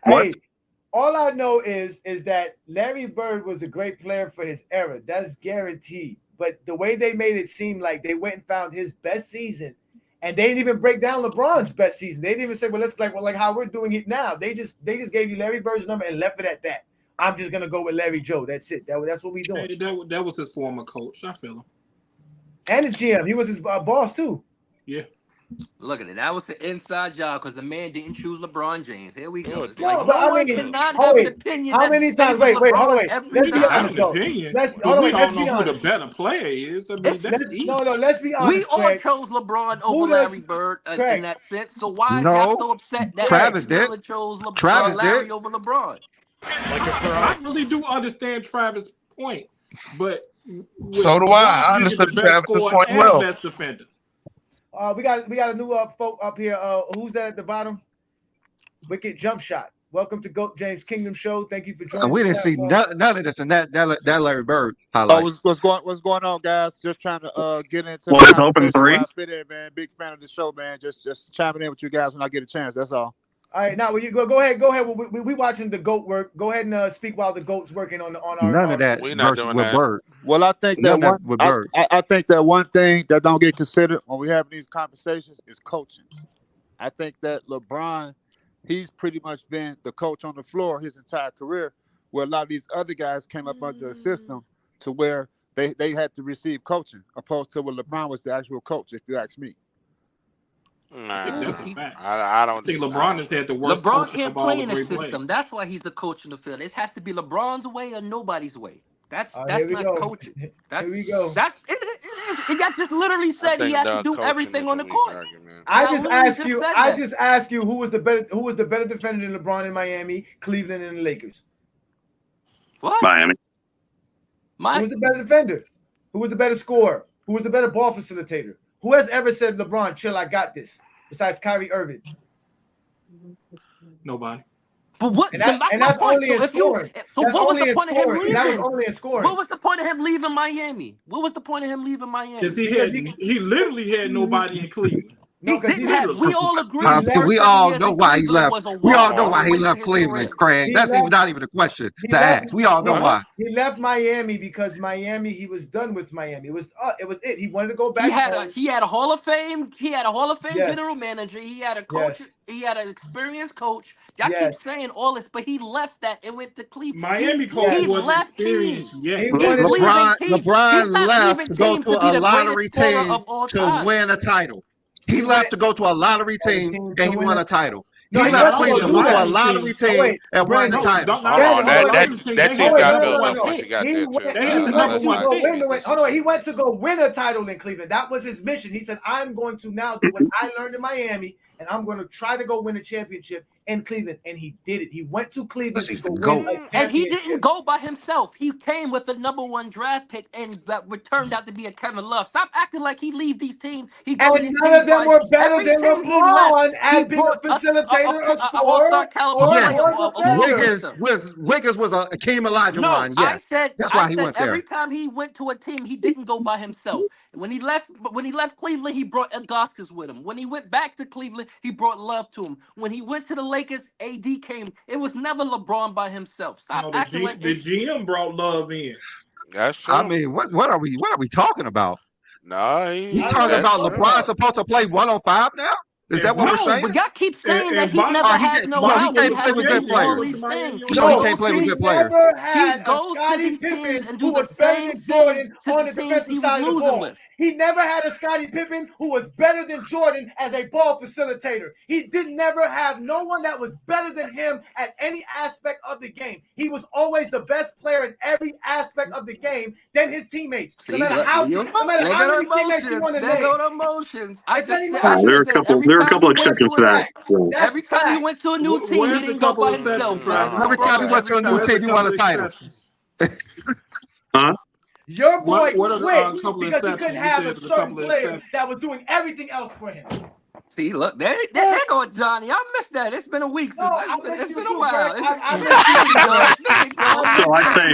Speaker 8: What?
Speaker 2: Hey, all I know is that Larry Bird was a great player for his era. That's guaranteed. But the way they made it seem like they went and found his best season, and they didn't even break down LeBron's best season. They didn't even say, well, let's like how we're doing it now. They just gave you Larry Bird's number and left it at that. I'm just gonna go with Larry Joe. That's it. That's what we doing.
Speaker 7: That was his former coach. I feel him.
Speaker 2: And the GM, he was his boss too.
Speaker 7: Yeah.
Speaker 4: Look at it. That was the inside job because the man didn't choose LeBron James. Here we go. It's
Speaker 2: No,
Speaker 4: like
Speaker 2: but
Speaker 4: no
Speaker 2: I
Speaker 4: one
Speaker 2: mean,
Speaker 4: cannot
Speaker 2: oh,
Speaker 4: have an
Speaker 2: wait.
Speaker 4: opinion.
Speaker 2: How
Speaker 4: that
Speaker 2: many times?
Speaker 4: favors
Speaker 2: Wait, hold on,
Speaker 4: LeBron
Speaker 2: wait.
Speaker 4: every
Speaker 2: Let's be
Speaker 4: time.
Speaker 7: I
Speaker 2: honest,
Speaker 7: have an
Speaker 2: though.
Speaker 7: opinion,
Speaker 2: Let's
Speaker 7: but we
Speaker 2: let's
Speaker 7: all
Speaker 2: be
Speaker 7: know who the
Speaker 2: honest.
Speaker 7: better player is. I mean, that's easy.
Speaker 2: No, let's be honest.
Speaker 4: We all
Speaker 2: Craig.
Speaker 4: chose LeBron
Speaker 2: Who
Speaker 4: over
Speaker 2: does-
Speaker 4: Larry Bird in
Speaker 2: Craig.
Speaker 4: that sense. So why is y'all
Speaker 1: No,
Speaker 4: so upset that
Speaker 1: Travis
Speaker 4: Reggie
Speaker 1: did.
Speaker 4: Miller chose
Speaker 1: Travis
Speaker 4: Larry
Speaker 1: did.
Speaker 4: over LeBron?
Speaker 7: I really do understand Travis' point, but
Speaker 8: So do I.
Speaker 7: LeBron
Speaker 8: I
Speaker 7: picking the
Speaker 8: understood
Speaker 7: best
Speaker 8: Travis's
Speaker 7: scorer
Speaker 8: point
Speaker 7: and
Speaker 8: well.
Speaker 7: best defender.
Speaker 2: We got a new folk up here. Who's that at the bottom? Wicked Jump Shot. Welcome to Goat James Kingdom Show. Thank you for joining.
Speaker 1: We didn't see none of this and that Larry Bird highlight.
Speaker 14: What's going on, guys? Just trying to get into
Speaker 8: Well,
Speaker 14: the
Speaker 8: it's open
Speaker 14: conversation where
Speaker 8: three.
Speaker 14: I fit in, man. Big fan of the show, man. Just chiming in with you guys when I get a chance. That's all.
Speaker 2: All right, now you go ahead. We watching the goat work. Go ahead and speak while the goat's working on our.
Speaker 1: None of that
Speaker 6: We're not
Speaker 1: versus
Speaker 6: doing
Speaker 1: with
Speaker 6: that.
Speaker 1: Bird.
Speaker 14: Well, I think
Speaker 1: None
Speaker 14: that
Speaker 1: of
Speaker 14: one.
Speaker 1: that with Bird.
Speaker 14: I think that one thing that don't get considered when we have these conversations is coaching. I think that LeBron, he's pretty much been the coach on the floor his entire career, where a lot of these other guys came up under a system to where they had to receive coaching, opposed to where LeBron was the actual coach, if you ask me.
Speaker 6: Nah,
Speaker 7: That's a fact.
Speaker 6: I don't
Speaker 7: I think LeBron has had the worst
Speaker 4: LeBron
Speaker 7: coaching
Speaker 4: can't
Speaker 7: of all
Speaker 4: play
Speaker 7: the
Speaker 4: in a
Speaker 7: great
Speaker 4: system.
Speaker 7: players.
Speaker 4: That's why he's the coach in the field. It has to be LeBron's way or nobody's way. That's
Speaker 2: here we
Speaker 4: not
Speaker 2: go.
Speaker 4: coaching. That's
Speaker 2: Here we go.
Speaker 4: That's it just literally said he has to do everything on the court.
Speaker 2: I
Speaker 4: Y'all
Speaker 2: just
Speaker 4: literally
Speaker 2: ask you.
Speaker 4: said
Speaker 2: I
Speaker 4: that.
Speaker 2: just ask you who was the better defender than LeBron in Miami, Cleveland, and the Lakers.
Speaker 4: What?
Speaker 8: Miami.
Speaker 2: Who was the better defender? Who was the better scorer? Who was the better ball facilitator? Who has ever said, LeBron, chill, I got this, besides Kyrie Irving?
Speaker 7: Nobody.
Speaker 4: But what?
Speaker 2: And that's only in scoring.
Speaker 4: What was the point of him
Speaker 2: And that was
Speaker 4: leaving?
Speaker 2: only in scoring.
Speaker 4: What was the point of him leaving Miami? What was the point of him leaving Miami?
Speaker 7: Because he literally had nobody in Cleveland.
Speaker 2: No, because
Speaker 4: He didn't have. We all agree.
Speaker 1: I
Speaker 4: his
Speaker 1: think we
Speaker 4: first 7
Speaker 1: all
Speaker 4: years
Speaker 1: know
Speaker 4: in
Speaker 1: why he
Speaker 4: Cleveland
Speaker 1: left.
Speaker 4: was a
Speaker 1: We all
Speaker 4: walk
Speaker 1: know
Speaker 4: all
Speaker 1: why
Speaker 4: the
Speaker 1: he
Speaker 4: way to
Speaker 1: left
Speaker 4: his
Speaker 1: Cleveland,
Speaker 4: career.
Speaker 1: Craig. That's even not even a question to ask. We all know why.
Speaker 2: He left Miami because Miami. He was done with Miami. It was it. He wanted to go back.
Speaker 4: He had a Hall of Fame. He had a Hall of Fame
Speaker 2: Yes.
Speaker 4: general manager. He had a coach.
Speaker 2: Yes.
Speaker 4: He had an experienced coach. Y'all
Speaker 2: Yes.
Speaker 4: keep saying all this, but he left that and went to Cleveland.
Speaker 7: Miami coach
Speaker 4: He's
Speaker 7: wasn't
Speaker 4: left
Speaker 7: experienced
Speaker 4: teams.
Speaker 7: yet.
Speaker 4: He's
Speaker 1: LeBron
Speaker 4: leaving teams.
Speaker 1: LeBron
Speaker 4: He's not
Speaker 1: left
Speaker 4: leaving
Speaker 1: to go
Speaker 4: teams
Speaker 1: to
Speaker 4: to be
Speaker 1: a
Speaker 4: the
Speaker 1: lottery
Speaker 4: greatest scorer
Speaker 1: team
Speaker 4: of all
Speaker 1: to
Speaker 4: time.
Speaker 1: win a title. He left to go to a lottery team and he won a title. He
Speaker 2: No, he
Speaker 1: left
Speaker 2: left to go
Speaker 1: Cleveland,
Speaker 2: do
Speaker 1: went to a
Speaker 2: that.
Speaker 1: lottery
Speaker 2: Oh,
Speaker 1: team
Speaker 2: wait,
Speaker 1: and won the
Speaker 2: Brandon,
Speaker 1: title.
Speaker 6: Hold on, that team got built up once you got there too.
Speaker 7: They had the number one pick.
Speaker 2: Hold on, he went to go win a title in Cleveland. That was his mission. He said, "I'm going to now do what I learned in Miami, and I'm going to try to go win a championship in Cleveland." And he did it. He went to Cleveland to go win a championship.
Speaker 4: And he didn't go by himself. He came with the #1 draft pick, and that turned out to be a Kevin Love. Stop acting like he leaves these teams. He goes
Speaker 2: And
Speaker 4: these
Speaker 2: none
Speaker 4: teams
Speaker 2: of them
Speaker 4: by-
Speaker 2: were better
Speaker 4: every
Speaker 2: than
Speaker 4: team he
Speaker 2: LeBron
Speaker 4: left, he
Speaker 2: at being a
Speaker 4: brought
Speaker 2: facilitator, a scorer,
Speaker 4: all-star caliber
Speaker 1: Yeah,
Speaker 4: player.
Speaker 1: Wiggins was a Akeem Olajuwon.
Speaker 4: No,
Speaker 1: Yes, that's why he went
Speaker 4: every
Speaker 1: there.
Speaker 4: time he went to a team, he didn't go by himself. When he left Cleveland, he brought Ilgauskas with him. When he went back to Cleveland, he brought Love to him. When he went to the Lakers, AD came. It was never LeBron by himself. Stop
Speaker 7: No,
Speaker 4: acting like
Speaker 7: the GM brought Love in.
Speaker 6: That's true.
Speaker 1: I mean, what are we talking about?
Speaker 6: No,
Speaker 1: You talking about LeBron supposed to play 1-on-5 now? Is that what we're saying?
Speaker 4: But y'all keep saying that he
Speaker 7: Bonds-
Speaker 4: never
Speaker 1: Oh, he
Speaker 4: had
Speaker 1: can't-
Speaker 4: no
Speaker 1: no, he
Speaker 4: out.
Speaker 1: can't
Speaker 4: He
Speaker 1: play
Speaker 4: had
Speaker 1: with
Speaker 4: to
Speaker 1: good
Speaker 4: do all
Speaker 1: players.
Speaker 4: these things.
Speaker 1: No, he can't play with good players.
Speaker 2: Never had
Speaker 4: He
Speaker 2: a
Speaker 4: goes to
Speaker 2: Scottie
Speaker 4: these teams
Speaker 2: Pippen
Speaker 4: and do
Speaker 2: who
Speaker 4: the
Speaker 2: was better
Speaker 4: same
Speaker 2: than Jordan
Speaker 4: thing to
Speaker 2: on
Speaker 4: the
Speaker 2: the
Speaker 4: teams
Speaker 2: defensive
Speaker 4: he was
Speaker 2: side of the
Speaker 4: losing
Speaker 2: ball.
Speaker 4: with.
Speaker 2: He never had a Scottie Pippen who was better than Jordan as a ball facilitator. He did never have no one that was better than him at any aspect of the game. He was always the best player in every aspect of the game than his teammates. No matter how many teammates you want to
Speaker 4: There
Speaker 2: name.
Speaker 4: go the emotions. I
Speaker 2: It's not
Speaker 4: just
Speaker 2: even-
Speaker 4: said, I
Speaker 8: There are
Speaker 4: just said every
Speaker 8: there are a
Speaker 4: time
Speaker 8: couple
Speaker 4: he went
Speaker 8: exceptions
Speaker 4: to
Speaker 8: to
Speaker 4: a
Speaker 8: that. Yeah.
Speaker 4: every time he went to a new team,
Speaker 7: Where's
Speaker 4: he
Speaker 7: the
Speaker 4: didn't go
Speaker 7: couple
Speaker 4: by
Speaker 7: of
Speaker 4: himself.
Speaker 7: exceptions, Travis?
Speaker 1: Every time he went to a new team, he won a title.
Speaker 8: Huh?
Speaker 2: Your boy
Speaker 7: What are the,
Speaker 2: quit
Speaker 7: couple
Speaker 2: because he
Speaker 7: exceptions?
Speaker 2: couldn't
Speaker 7: You
Speaker 2: have
Speaker 7: said
Speaker 2: a
Speaker 7: there's a
Speaker 2: certain
Speaker 7: couple of
Speaker 2: player
Speaker 7: exceptions.
Speaker 2: that was doing everything else for him.
Speaker 4: See, look, there go Johnny. I missed that. It's been a week since. It's been a while.
Speaker 8: So I say,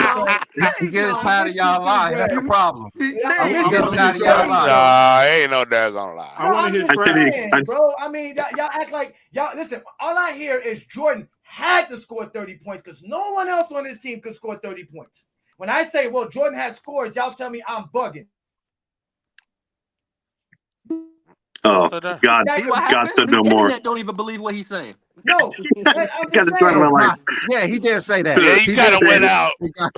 Speaker 1: He getting tired of y'all lying. That's the problem. He getting tired of y'all lying.
Speaker 6: Nah, ain't no daggone lie.
Speaker 7: I want to hear
Speaker 2: Saying, bro. I mean, y'all act like y'all. Listen, all I hear is Jordan had to score 30 points because no one else on his team could score 30 points. When I say, well, Jordan had scores, y'all tell me I'm bugging.
Speaker 8: Oh, God,
Speaker 4: See what
Speaker 8: God
Speaker 4: happens?
Speaker 8: said
Speaker 4: The
Speaker 8: no more.
Speaker 4: internet don't even believe what he's saying.
Speaker 2: No, I'm
Speaker 8: God
Speaker 2: just
Speaker 8: is trying
Speaker 2: saying.
Speaker 8: my life.
Speaker 1: Yeah, he did say that.
Speaker 6: Yeah, you
Speaker 1: He
Speaker 6: kind
Speaker 1: did
Speaker 6: of
Speaker 1: say
Speaker 6: went
Speaker 1: that.
Speaker 6: out.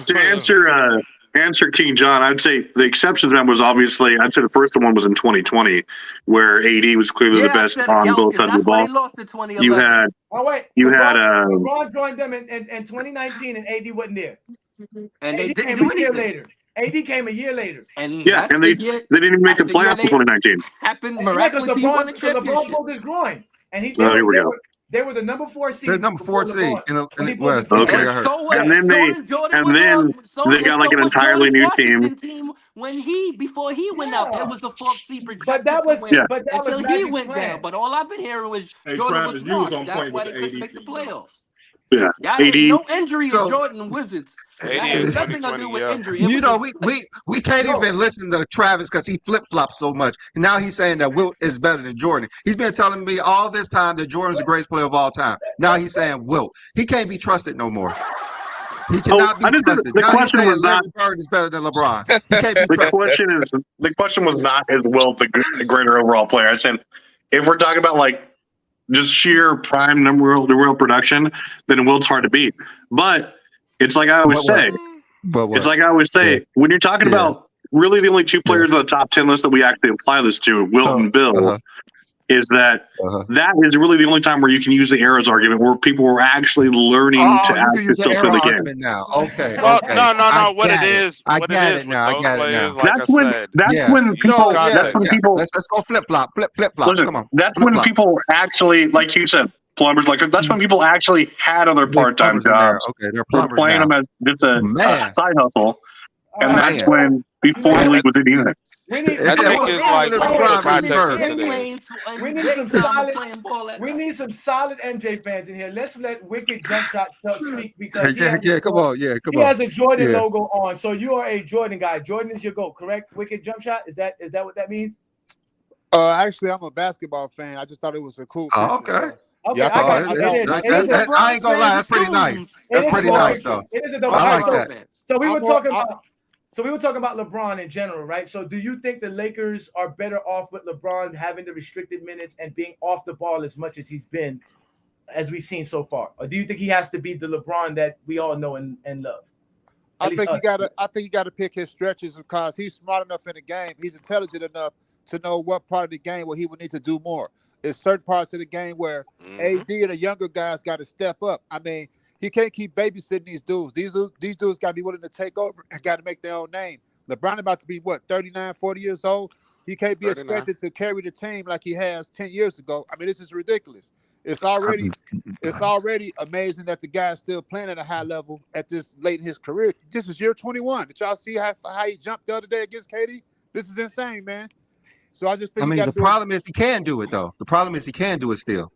Speaker 8: To answer King John, I'd say the exception to that was obviously, I'd say the first one was in 2020, where AD was clearly the
Speaker 4: Yeah, I
Speaker 8: best
Speaker 4: said it,
Speaker 8: on both
Speaker 4: Gelskis.
Speaker 8: sides of the
Speaker 4: That's why they
Speaker 8: ball.
Speaker 4: lost in
Speaker 8: You
Speaker 4: 2011.
Speaker 8: had
Speaker 2: Oh wait,
Speaker 8: you had
Speaker 2: LeBron joined them in 2019, and AD wasn't there.
Speaker 4: And they
Speaker 2: AD
Speaker 4: didn't
Speaker 2: came
Speaker 4: do
Speaker 2: a year
Speaker 4: anything.
Speaker 2: later. AD came a year later.
Speaker 4: And
Speaker 8: yeah,
Speaker 4: that's
Speaker 8: and
Speaker 4: the
Speaker 8: they
Speaker 4: year.
Speaker 8: didn't even make
Speaker 4: That's
Speaker 8: the
Speaker 4: the year
Speaker 8: playoffs in
Speaker 4: they
Speaker 8: 2019.
Speaker 4: happened
Speaker 2: Yeah, because
Speaker 4: miraculously. He won a
Speaker 2: LeBron
Speaker 4: championship.
Speaker 2: pulled his groin, and
Speaker 8: Oh, here we go.
Speaker 2: they were the number 4
Speaker 1: They're
Speaker 2: seed
Speaker 1: number
Speaker 2: before
Speaker 1: 4 seed
Speaker 2: LeBron.
Speaker 1: in
Speaker 2: When
Speaker 1: the
Speaker 2: he pulled his
Speaker 1: West
Speaker 2: groin.
Speaker 1: before they
Speaker 4: And
Speaker 1: got hurt.
Speaker 4: so was
Speaker 8: And then
Speaker 4: Jordan
Speaker 8: and
Speaker 4: was
Speaker 8: then
Speaker 4: on.
Speaker 8: they got like an
Speaker 4: Was
Speaker 8: entirely
Speaker 4: Jordan's
Speaker 8: new team.
Speaker 4: Washington team before he went out. That
Speaker 2: Yeah,
Speaker 4: was the 4th seed
Speaker 2: but
Speaker 4: projected
Speaker 2: that
Speaker 4: to
Speaker 2: was
Speaker 4: win
Speaker 2: was
Speaker 4: until he
Speaker 2: Magic's
Speaker 4: went down.
Speaker 2: plan.
Speaker 4: But all I've been hearing was
Speaker 7: Hey,
Speaker 4: Jordan was
Speaker 7: Travis, you was
Speaker 4: washed.
Speaker 7: on
Speaker 4: That's
Speaker 7: point
Speaker 4: why
Speaker 7: with
Speaker 4: they
Speaker 7: the
Speaker 4: couldn't make the
Speaker 7: AD thing, though.
Speaker 4: playoffs.
Speaker 8: Yeah,
Speaker 4: That had
Speaker 8: AD.
Speaker 4: no injury in
Speaker 1: So
Speaker 4: Jordan and Wizards.
Speaker 6: 80
Speaker 4: That
Speaker 6: in
Speaker 4: had nothing to
Speaker 6: 2020,
Speaker 4: do with
Speaker 6: yeah.
Speaker 4: injury. It was just
Speaker 1: we can't
Speaker 2: No,
Speaker 1: even listen to Travis because he flip flops so much. And now he's saying that Wilt is better than Jordan. He's been telling me all this time that Jordan's the greatest player of all time. Now he's saying Wilt. He can't be trusted no more. He
Speaker 8: Oh,
Speaker 1: cannot be
Speaker 8: I just said
Speaker 1: trusted.
Speaker 8: the
Speaker 1: Now he's
Speaker 8: question
Speaker 1: saying
Speaker 8: was not.
Speaker 1: Larry Bird is better than LeBron. He can't be
Speaker 8: The
Speaker 1: trusted.
Speaker 8: question was not is Wilt the greater overall player. I said if we're talking about like just sheer prime world production, then Wilt's hard to beat. But it's like I always say.
Speaker 1: But what?
Speaker 8: It's like I always say,
Speaker 1: Yeah.
Speaker 8: when you're talking
Speaker 1: Yeah.
Speaker 8: about really the only 2 players on the top 10 list that we actually apply this to, Wilt and Bill, is that that is really the only time where you can use the eras argument where people were actually learning to
Speaker 1: Oh, you can
Speaker 8: actually
Speaker 1: use the
Speaker 8: still
Speaker 1: era
Speaker 8: play the game.
Speaker 1: argument now. Okay,
Speaker 6: Well,
Speaker 1: okay.
Speaker 6: no.
Speaker 1: I
Speaker 6: What it
Speaker 1: got it.
Speaker 6: is,
Speaker 1: I
Speaker 6: what it
Speaker 1: got
Speaker 6: is
Speaker 1: it
Speaker 6: with
Speaker 1: now. I
Speaker 6: those
Speaker 1: got it
Speaker 6: players,
Speaker 1: now.
Speaker 6: like I said,
Speaker 8: That's
Speaker 1: Yeah.
Speaker 8: when people.
Speaker 1: So yeah,
Speaker 8: That's when
Speaker 1: yeah.
Speaker 8: people.
Speaker 1: Let's go flip flop. Flip flop.
Speaker 8: Listen,
Speaker 1: Come on.
Speaker 8: that's
Speaker 1: Flip
Speaker 8: when
Speaker 1: flop.
Speaker 8: people actually, like you said, plumbers. Like that's when people actually had other
Speaker 1: Big
Speaker 8: part-time
Speaker 1: plumbers in there.
Speaker 8: jobs.
Speaker 1: Okay, they're
Speaker 8: Were
Speaker 1: plumbers
Speaker 8: playing
Speaker 1: now.
Speaker 8: them as just a
Speaker 1: Man.
Speaker 8: side hustle, and that's
Speaker 1: Man.
Speaker 8: when before the league was in either.
Speaker 2: We need
Speaker 6: I think
Speaker 1: what's
Speaker 6: it's
Speaker 1: wrong
Speaker 6: like
Speaker 1: with
Speaker 6: what's the
Speaker 1: LeBron versus
Speaker 6: context
Speaker 1: Bird?
Speaker 6: of today.
Speaker 2: we need some solid MJ fans in here. Let's let Wicked Jump Shot speak because
Speaker 1: Come on. Yeah, come
Speaker 2: he
Speaker 1: on.
Speaker 2: has a Jordan
Speaker 1: Yeah.
Speaker 2: logo on. So you are a Jordan guy. Jordan is your GOAT, correct? Wicked Jump Shot? Is that what that means?
Speaker 14: Actually, I'm a basketball fan. I just thought it was a cool picture.
Speaker 1: Oh, okay.
Speaker 2: Okay,
Speaker 14: Yeah,
Speaker 2: I got
Speaker 14: I
Speaker 2: it.
Speaker 14: got
Speaker 2: It is.
Speaker 14: it.
Speaker 2: It is a
Speaker 1: I ain't gonna lie. That's pretty nice. That's pretty nice, though.
Speaker 2: It is a dope.
Speaker 1: I
Speaker 2: All right,
Speaker 1: like that.
Speaker 2: so we were
Speaker 14: I'm more-
Speaker 2: talking about. So we were talking about LeBron in general, right? So do you think the Lakers are better off with LeBron having the restricted minutes and being off the ball as much as he's been, as we've seen so far? Or do you think he has to be the LeBron that we all know and love?
Speaker 14: I think you gotta pick his stretches because he's smart enough in the game. He's intelligent enough to know what part of the game where he would need to do more. There's certain parts of the game where AD and the younger guys got to step up. I mean, he can't keep babysitting these dudes. These dudes got to be willing to take over and got to make their own name. LeBron about to be, 39, 40 years old? He can't be
Speaker 6: 39.
Speaker 14: expected to carry the team like he has 10 years ago. I mean, this is ridiculous. It's already amazing that the guy's still playing at a high level at this late in his career. This is year 21. Did y'all see how he jumped the other day against KD? This is insane, man. So I just think
Speaker 1: the problem is he can do it, though. The problem is he can do it still.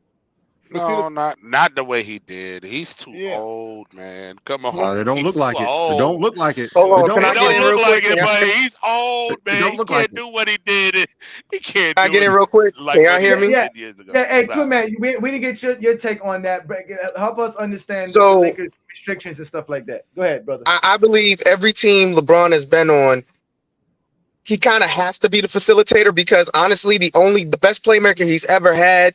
Speaker 6: No, not the way he did. He's too old, man. Come on.
Speaker 1: They don't look like it.
Speaker 6: Old.
Speaker 1: They don't look like it.
Speaker 13: Hold on,
Speaker 1: They
Speaker 13: can I
Speaker 1: don't
Speaker 13: get in
Speaker 6: look
Speaker 13: real
Speaker 6: like
Speaker 13: quick?
Speaker 6: it, but he's old, man.
Speaker 1: don't
Speaker 6: He
Speaker 1: look
Speaker 6: can't
Speaker 1: like
Speaker 6: do what he did. He can't
Speaker 13: Can I
Speaker 6: do
Speaker 13: get in
Speaker 6: it
Speaker 13: real quick?
Speaker 6: like
Speaker 13: Can y'all
Speaker 6: what he
Speaker 13: hear
Speaker 6: did
Speaker 13: me?
Speaker 6: 10 years ago.
Speaker 2: Yeah, hey,
Speaker 6: Nah.
Speaker 2: Twin Man, we didn't get your take on that. Help us understand the
Speaker 13: So-
Speaker 2: Lakers restrictions and stuff like that. Go ahead, brother.
Speaker 13: I believe every team LeBron has been on, he kind of has to be the facilitator because honestly, the best playmaker he's ever had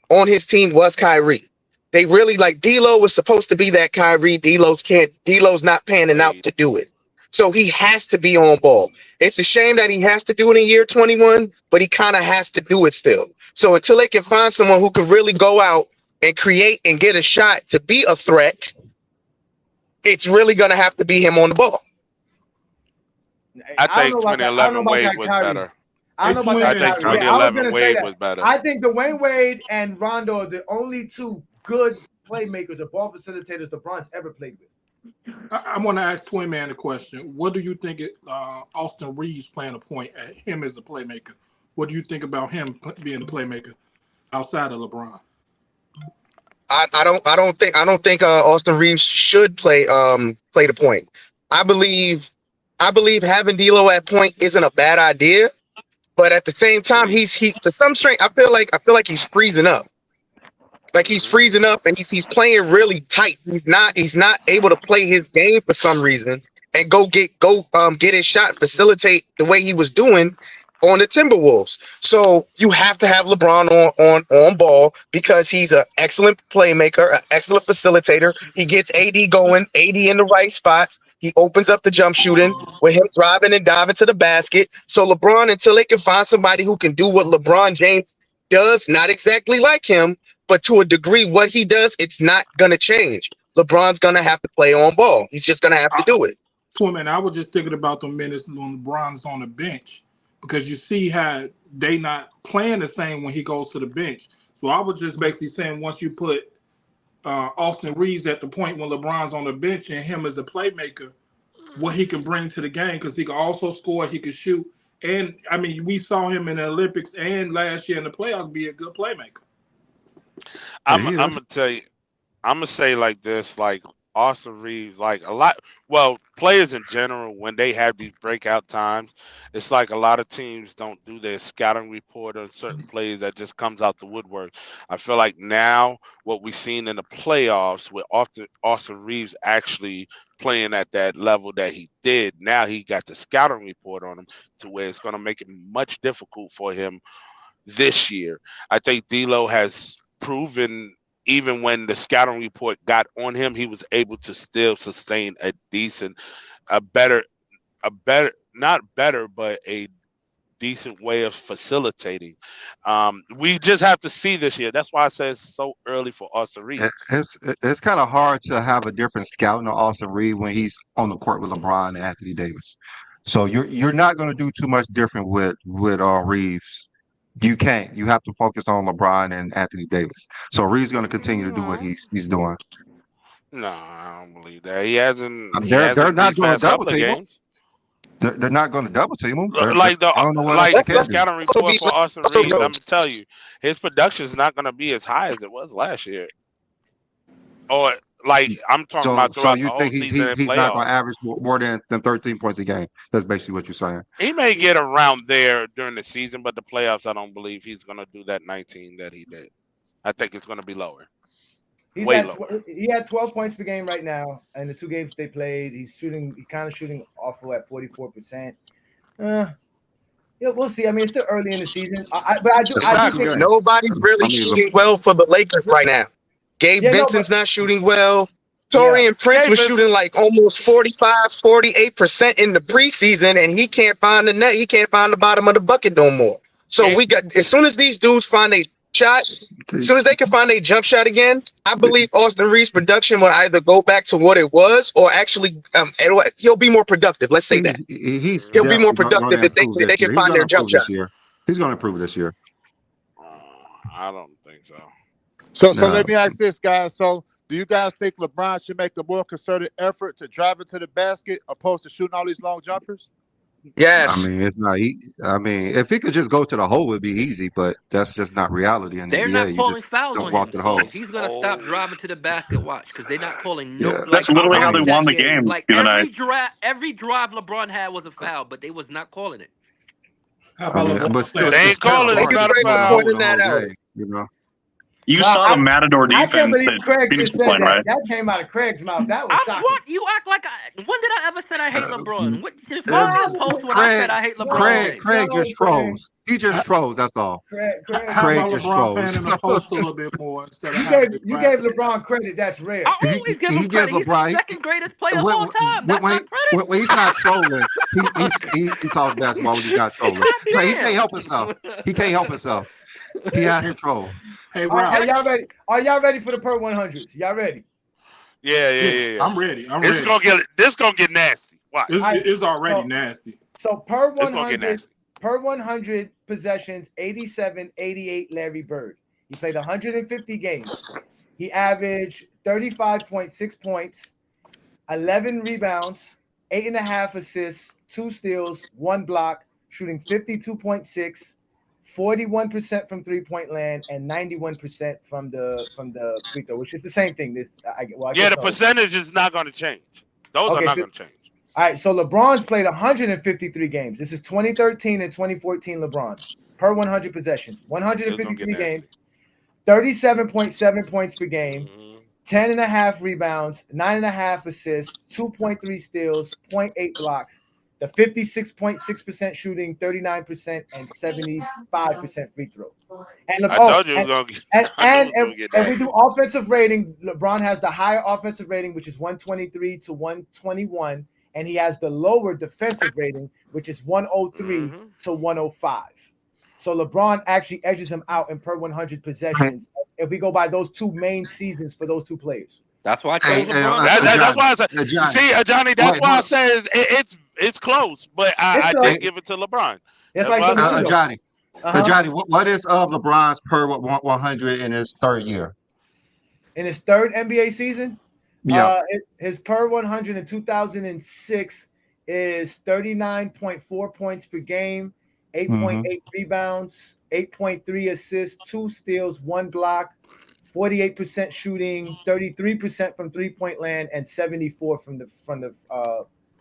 Speaker 13: on his team was Kyrie. They really D'Lo was supposed to be that Kyrie. D'Lo's not panning out to do it. So he has to be on ball. It's a shame that he has to do it in year 21, but he kind of has to do it still. So until they can find someone who can really go out and create and get a shot to be a threat, it's really going to have to be him on the ball.
Speaker 6: I think 2011 Wade was better.
Speaker 2: I don't know about
Speaker 6: I
Speaker 2: that.
Speaker 6: think
Speaker 2: Kyrie. Yeah, I was
Speaker 6: 2011
Speaker 2: gonna say
Speaker 6: Wade
Speaker 2: that.
Speaker 6: was better.
Speaker 2: I think Dwayne Wade and Rondo are the only two good playmakers or ball facilitators LeBron's ever played with.
Speaker 7: I want to ask Twin Man a question. What do you think Austin Reeves playing a point at him as a playmaker? What do you think about him being a playmaker outside of LeBron?
Speaker 13: I don't think Austin Reeves should play the point. I believe having D'Lo at point isn't a bad idea, but at the same time he for some strength I feel like he's freezing up. Like he's freezing up and he's playing really tight. He's not able to play his game for some reason and go get his shot, facilitate the way he was doing. on the Timberwolves. So you have to have LeBron on ball because he's an excellent playmaker, an excellent facilitator. He gets AD going, AD in the right spots. He opens up the jump shooting with him driving and diving to the basket. So LeBron, until they can find somebody who can do what LeBron James does, not exactly like him, but to a degree what he does, it's not going to change. LeBron's going to have to play on ball. He's just going to have to do it.
Speaker 7: Twin, I was just thinking about the minutes when LeBron's on the bench because you see how they not playing the same when he goes to the bench. So I was just basically saying once you put Austin Reeves at the point when LeBron's on the bench and him as a playmaker, what he can bring to the game because he can also score, he can shoot. And, I mean, we saw him in the Olympics and last year in the playoffs be a good playmaker.
Speaker 6: I'm going to tell you, I'm going to say like this, like Austin Reeves, like a lot, well, players in general, when they have these breakout times, it's like a lot of teams don't do their scouting report on certain plays that just comes out the woodwork. I feel like now what we've seen in the playoffs with Austin Reeves actually playing at that level that he did, now he got the scouting report on him to where it's going to make it much difficult for him this year. I think D'Lo has proven even when the scouting report got on him, he was able to still sustain a decent, not better, but a decent way of facilitating. We just have to see this year. That's why I say it's so early for Austin Reeves.
Speaker 1: It's kind of hard to have a different scouting on Austin Reeves when he's on the court with LeBron and Anthony Davis. So you're not going to do too much different with Reeves. You can't. You have to focus on LeBron and Anthony Davis. So Reeves going to continue to do what he's doing.
Speaker 6: No, I don't believe that. He hasn't.
Speaker 1: They're not going to double team him.
Speaker 6: Games.
Speaker 1: They're not going to double team him.
Speaker 6: I don't know what
Speaker 1: the
Speaker 6: scouting report for Austin Reeves. I'm going to tell you, his production is not going to be as high as it was last year. Or like I'm talking about throughout the whole season.
Speaker 1: So you think he's not going to average more than 13 points a game? That's basically what you're saying.
Speaker 6: He may get around there during the season, but the playoffs, I don't believe he's going to do that 19 that he did. I think it's going to be lower.
Speaker 2: He had 12 points per game right now, and the 2 games they played, he's kind of shooting awful at 44%. We'll see. I mean, it's still early in the season, I think
Speaker 13: nobody's really shooting well for the Lakers right now. Gabe Vincent's not shooting well. Taurean Prince was shooting like almost 45-48% in the preseason, and he can't find the net. He can't find the bottom of the bucket no more. So we got, as soon as these dudes find a shot, as soon as they can find a jump shot again, I believe Austin Reeves' production will either go back to what it was or actually he'll be more productive. Let's say that. He'll be more productive if they can find their jump shot.
Speaker 1: He's going to improve this year.
Speaker 6: I don't think so.
Speaker 14: So let me ask this, guys. So do you guys think LeBron should make a more concerted effort to drive into the basket opposed to shooting all these long jumpers?
Speaker 13: Yes.
Speaker 1: I mean, it's not. I mean, if he could just go to the hole, it'd be easy. But that's just not reality. In the
Speaker 4: they're
Speaker 1: NBA.
Speaker 4: not calling
Speaker 1: you just
Speaker 4: fouls
Speaker 1: don't
Speaker 4: on
Speaker 1: walk
Speaker 4: him.
Speaker 1: to the hole.
Speaker 4: He's gonna stop driving to the basket. Watch, because they're not calling no.
Speaker 1: Yeah.
Speaker 4: Like,
Speaker 8: That's literally how they won the game.
Speaker 4: Like every drive LeBron had was a foul, but they was not calling it.
Speaker 7: How about LeBron?
Speaker 1: But still,
Speaker 6: they ain't calling it. Not a foul.
Speaker 1: You know.
Speaker 8: You saw the Matador defense.
Speaker 2: I can't believe
Speaker 8: that
Speaker 2: Craig
Speaker 8: Phoenix
Speaker 2: just
Speaker 8: was
Speaker 2: said
Speaker 8: playing,
Speaker 2: that.
Speaker 8: right?
Speaker 2: That came out of Craig's mouth. That was shocking.
Speaker 4: You act like when did I ever said I hate LeBron? What did you post when I said I hate LeBron?
Speaker 1: Craig just trolls. He just trolls. That's all.
Speaker 2: Craig
Speaker 7: How about
Speaker 1: just
Speaker 7: LeBron
Speaker 1: trolls.
Speaker 7: fanning the post a little bit more instead of
Speaker 2: you gave LeBron credit. That's rare.
Speaker 4: I always give him credit. He's the second greatest player of all time. That's not credit.
Speaker 1: When he's not trolling, he talks basketball when he's not trolling. He can't help himself. He can't help himself. He out here trolling.
Speaker 7: Hey,
Speaker 2: are y'all ready? Are y'all ready for the per 100s? Y'all ready?
Speaker 6: Yeah.
Speaker 7: I'm ready.
Speaker 6: This gonna get nasty. Watch.
Speaker 7: It's already nasty.
Speaker 2: So per 100 possessions, 87, 88 Larry Bird. He played 150 games. He averaged 35.6 points, 11 rebounds, 8.5 assists, 2 steals, 1 block, shooting 52.6. 41% from 3-point land and 91% from the free throw, which is the same thing. The
Speaker 6: percentage is not going to change. Those are not going to change.
Speaker 2: All right, so LeBron's played 153 games. This is 2013 and 2014 LeBron per 100 possessions, 153 games, 37.7 points per game, 10.5 rebounds, 9.5 assists, 2.3 steals, 0.8 blocks, the 56.6% shooting, 39%, and 75% free throw. And
Speaker 6: I told you it was gonna get.
Speaker 2: and we do offensive rating. LeBron has the higher offensive rating, which is 123 to 121, and he has the lower defensive rating, which is 103 to 105. So LeBron actually edges him out in per 100 possessions if we go by those two main seasons for those two players.
Speaker 4: That's why I chose LeBron.
Speaker 6: That's why I said. See, Johnny, that's why I said it's close, but I did give it to LeBron.
Speaker 2: That's why
Speaker 1: Johnny. Johnny, what is LeBron's per 100 in his third year?
Speaker 2: In his third NBA season?
Speaker 1: Yeah.
Speaker 2: His per 100 in 2006 is 39.4 points per game, 8.8 rebounds, 8.3 assists, 2 steals, 1 block, 48% shooting, 33% from three-point land, and 74 from the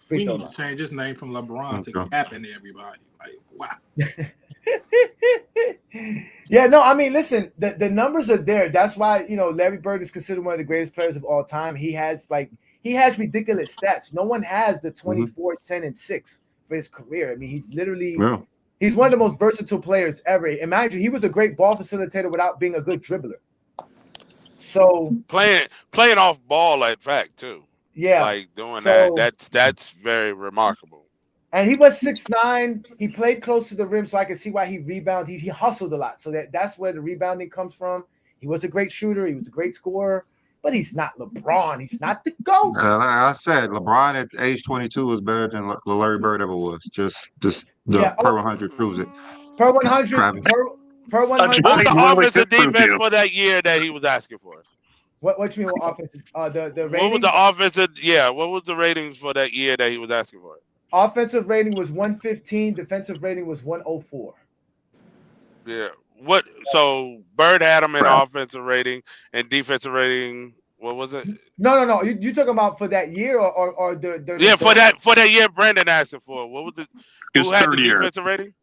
Speaker 2: free
Speaker 7: We
Speaker 2: throw
Speaker 7: need
Speaker 2: line.
Speaker 7: to change his name from LeBron to Captain everybody. Like, wow.
Speaker 2: Yeah, no, I mean, listen, the numbers are there. That's why, Larry Bird is considered one of the greatest players of all time. He has ridiculous stats. No one has the 24, 10, and 6 for his career. I mean, he's literally he's one of the most versatile players ever. Imagine he was a great ball facilitator without being a good dribbler. So
Speaker 6: playing off ball at fact too.
Speaker 2: Yeah,
Speaker 6: like doing that's very remarkable.
Speaker 2: And he was 6'9". He played close to the rim, so I can see why he rebounded. He hustled a lot, so that's where the rebounding comes from. He was a great shooter. He was a great scorer, but he's not LeBron. He's not the GOAT.
Speaker 1: Like I said, LeBron at age 22 was better than Larry Bird ever was. Just the per 100 proves it.
Speaker 2: Per 100, per 100.
Speaker 6: What's the offensive defense for that year that he was asking for?
Speaker 2: What you mean with offensive? The rating?
Speaker 6: What was the offensive? Yeah, what was the ratings for that year that he was asking for?
Speaker 2: Offensive rating was 115. Defensive rating was 104.
Speaker 6: Yeah. What? So Bird had him in offensive rating and defensive rating. What was it?
Speaker 2: No. You talking about for that year or the
Speaker 6: yeah for that year Brandon asked it for. What was it? Who had the defensive rating?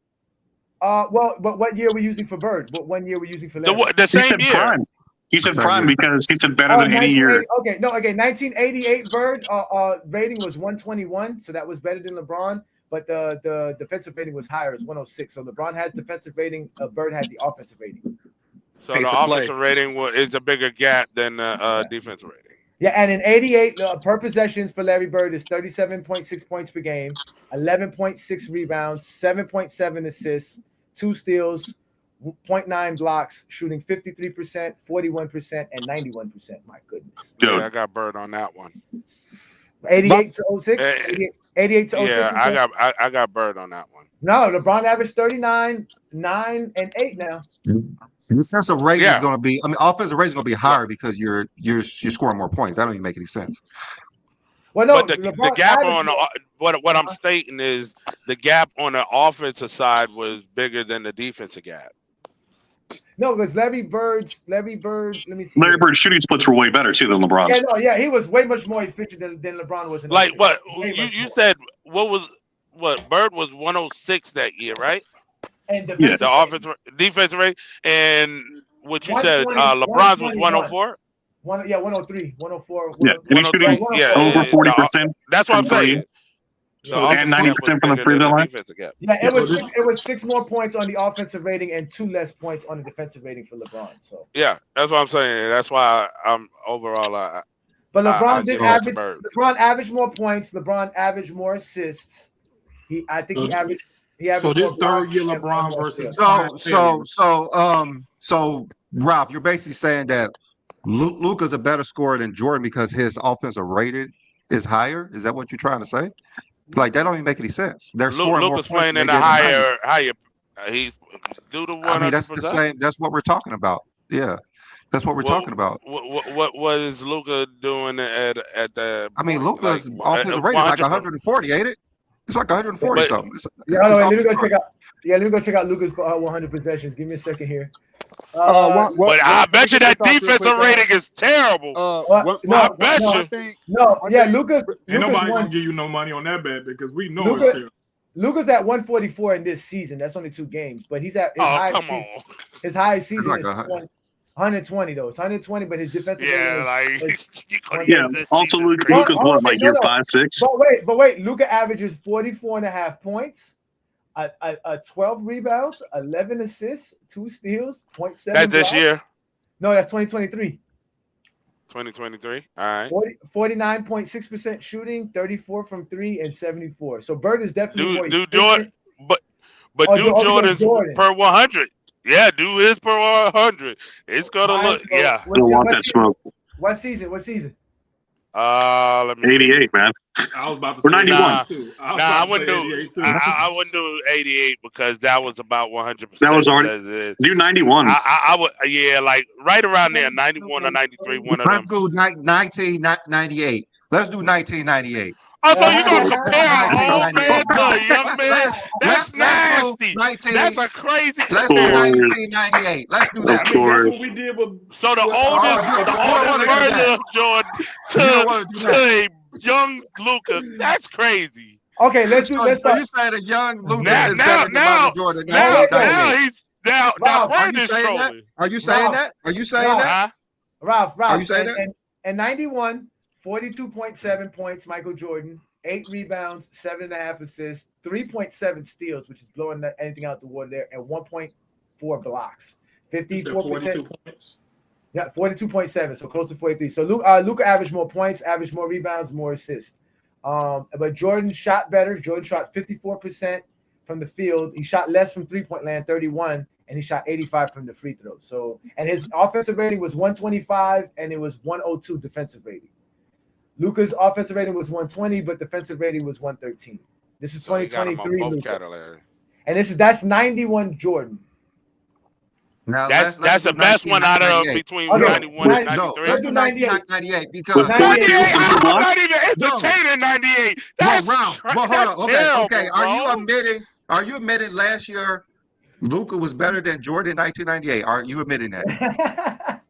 Speaker 2: Well, but what year we're using for Bird? What 1 year we're using for Larry?
Speaker 6: The same year.
Speaker 8: Prime. He said prime because he said better than any year.
Speaker 2: Okay, 1988 Bird rating was 121, so that was better than LeBron. But the defensive rating was higher, it's 106. So LeBron has defensive rating, Bird had the offensive rating.
Speaker 6: So the offensive rating is a bigger gap than the defensive rating.
Speaker 2: Yeah, and in 88, per possessions for Larry Bird is 37.6 points per game, 11.6 rebounds, 7.7 assists, 2 steals, 0.9 blocks, shooting 53%, 41%, and 91%. My goodness.
Speaker 6: Yeah, I got Bird on that one.
Speaker 2: 88 to 06? 88 to 06?
Speaker 6: Yeah, I got Bird on that one.
Speaker 2: No, LeBron averaged 39, 9, and 8 now.
Speaker 1: Defensive rating is going to be. I mean, offensive rating is going to be higher because you're scoring more points. That don't even make any sense.
Speaker 2: Well, no,
Speaker 6: but the gap on what I'm stating is the gap on the offensive side was bigger than the defensive gap.
Speaker 2: No, because Larry Bird. Let me see.
Speaker 8: Larry Bird's shooting splits were way better too than LeBron's.
Speaker 2: He was way much more efficient than LeBron was.
Speaker 6: Like what you said? What Bird was 106 that year, right?
Speaker 2: And the
Speaker 6: defensive rate, and what you said, LeBron's was 104.
Speaker 2: 103, 104.
Speaker 8: Yeah, and he's shooting over 40%.
Speaker 6: That's what I'm saying.
Speaker 8: And 90% from the free throw line.
Speaker 2: Yeah, it was 6 more points on the offensive rating and 2 less points on the defensive rating for LeBron. So
Speaker 6: yeah, that's what I'm saying. That's why I'm overall.
Speaker 2: But LeBron did average. LeBron averaged more points. LeBron averaged more assists. I think he averaged.
Speaker 7: So this third year LeBron versus
Speaker 1: so Ralph, you're basically saying that Luka's a better scorer than Jordan because his offensive rating is higher. Is that what you're trying to say? Like that don't even make any sense. They're scoring more points.
Speaker 6: Luka's playing in a higher. He's due to 100%.
Speaker 1: I mean, that's the same. That's what we're talking about. Yeah, that's what we're talking about.
Speaker 6: What is Luka doing at the?
Speaker 1: I mean, Luka's offensive rating is like 140, ain't it? It's like 140 something.
Speaker 2: Let me go check out. Yeah, let me go check out Luka's 100 possessions. Give me a second here.
Speaker 6: But I bet you that defensive rating is terrible.
Speaker 2: Luka's.
Speaker 7: Ain't nobody gonna give you no money on that bet because we know it's terrible.
Speaker 2: Luka's at 144 in this season. That's only 2 games, but he's at his highest season. His highest season is 120 though. It's 120, but his defensive rating was
Speaker 8: Also, Luka's what, like year 5, 6?
Speaker 2: But wait, Luka averages 44.5 points, 12 rebounds, 11 assists, 2 steals, 0.7.
Speaker 6: That's this year.
Speaker 2: No, that's 2023.
Speaker 6: 2023. All right.
Speaker 2: 49.6% shooting, 34 from 3, and 74. So Bird is definitely more
Speaker 6: Jordan, but Jordan's per 100. Yeah, do his per 100. It's gonna look. Yeah.
Speaker 8: I don't want that smoke.
Speaker 2: What season?
Speaker 6: Let me
Speaker 8: 88, man.
Speaker 7: I was about to
Speaker 8: Or
Speaker 7: say
Speaker 8: 91.
Speaker 6: I wouldn't do. I wouldn't do 88 because that was about 100%.
Speaker 8: That was already. Do 91.
Speaker 6: I would. Yeah, like right around there, 91 or 93. One of them.
Speaker 1: Let's do 1998. Let's do 1998.
Speaker 6: Oh, so you gonna compare an old man to a young man? That's nasty. That's a crazy.
Speaker 1: Let's do 1998. Let's do that.
Speaker 7: That's what we did with.
Speaker 6: So the oldest version of Jordan to a young Luka. That's crazy.
Speaker 2: Okay, let's do. Let's
Speaker 1: you saying a young Luka is better than Michael Jordan?
Speaker 6: Now
Speaker 1: Brandon's trolling. Are you saying that? Are you saying that?
Speaker 2: Ralph.
Speaker 1: Are you saying that?
Speaker 2: And 91. 42.7 points, Michael Jordan, 8 rebounds, 7.5 assists, 3.7 steals, which is blowing anything out the water there, and 1.4 blocks. 54%. Yeah, 42.7, so close to 43. So Luka averaged more points, averaged more rebounds, more assists. But Jordan shot better. Jordan shot 54% from the field. He shot less from three-point land, 31, and he shot 85 from the free throw. So, and his offensive rating was 125, and it was 102 defensive rating. Luka's offensive rating was 120, but defensive rating was 113. This is 2023 Luka. And that's 91 Jordan.
Speaker 1: Now
Speaker 6: that's the best one out of between 91 and 93.
Speaker 1: No, let's do 98 because
Speaker 6: 98. I'm not even entertaining 98. That's
Speaker 1: hold on.
Speaker 6: Terrible,
Speaker 1: okay. Are you admitting last year Luka was better than Jordan in 1998? Are you admitting that?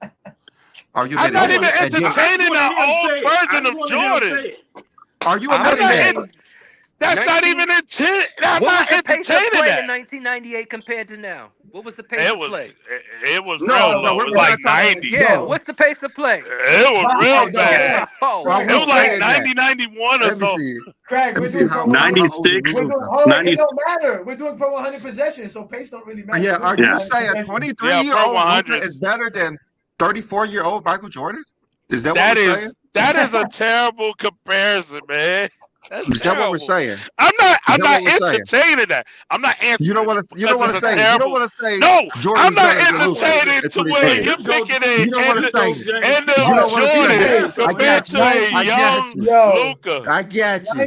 Speaker 1: Are you
Speaker 6: I'm not even entertaining an old version of Jordan.
Speaker 1: Are you admitting that?
Speaker 6: That's not even intent. I'm not entertaining that.
Speaker 4: In 1998 compared to now, what was the pace of play?
Speaker 6: It was real low. It was like 90.
Speaker 4: Yeah, what's the pace of play?
Speaker 6: It was real bad. It was like 90, 91 or so.
Speaker 2: Craig, we're doing
Speaker 8: 96.
Speaker 2: It don't matter. We're doing per 100 possessions, so pace don't really matter.
Speaker 1: Yeah, are you saying 23-year-old Luka is better than 34-year-old Michael Jordan? Is that what we're saying?
Speaker 6: That is a terrible comparison, man.
Speaker 1: Is that what we're saying?
Speaker 6: I'm not entertaining that. I'm not answering.
Speaker 1: You don't want to say. You don't want to say.
Speaker 6: No,
Speaker 1: Jordan
Speaker 6: I'm not entertaining to where you're picking a Jordan compared to a young Luka.
Speaker 1: I get you.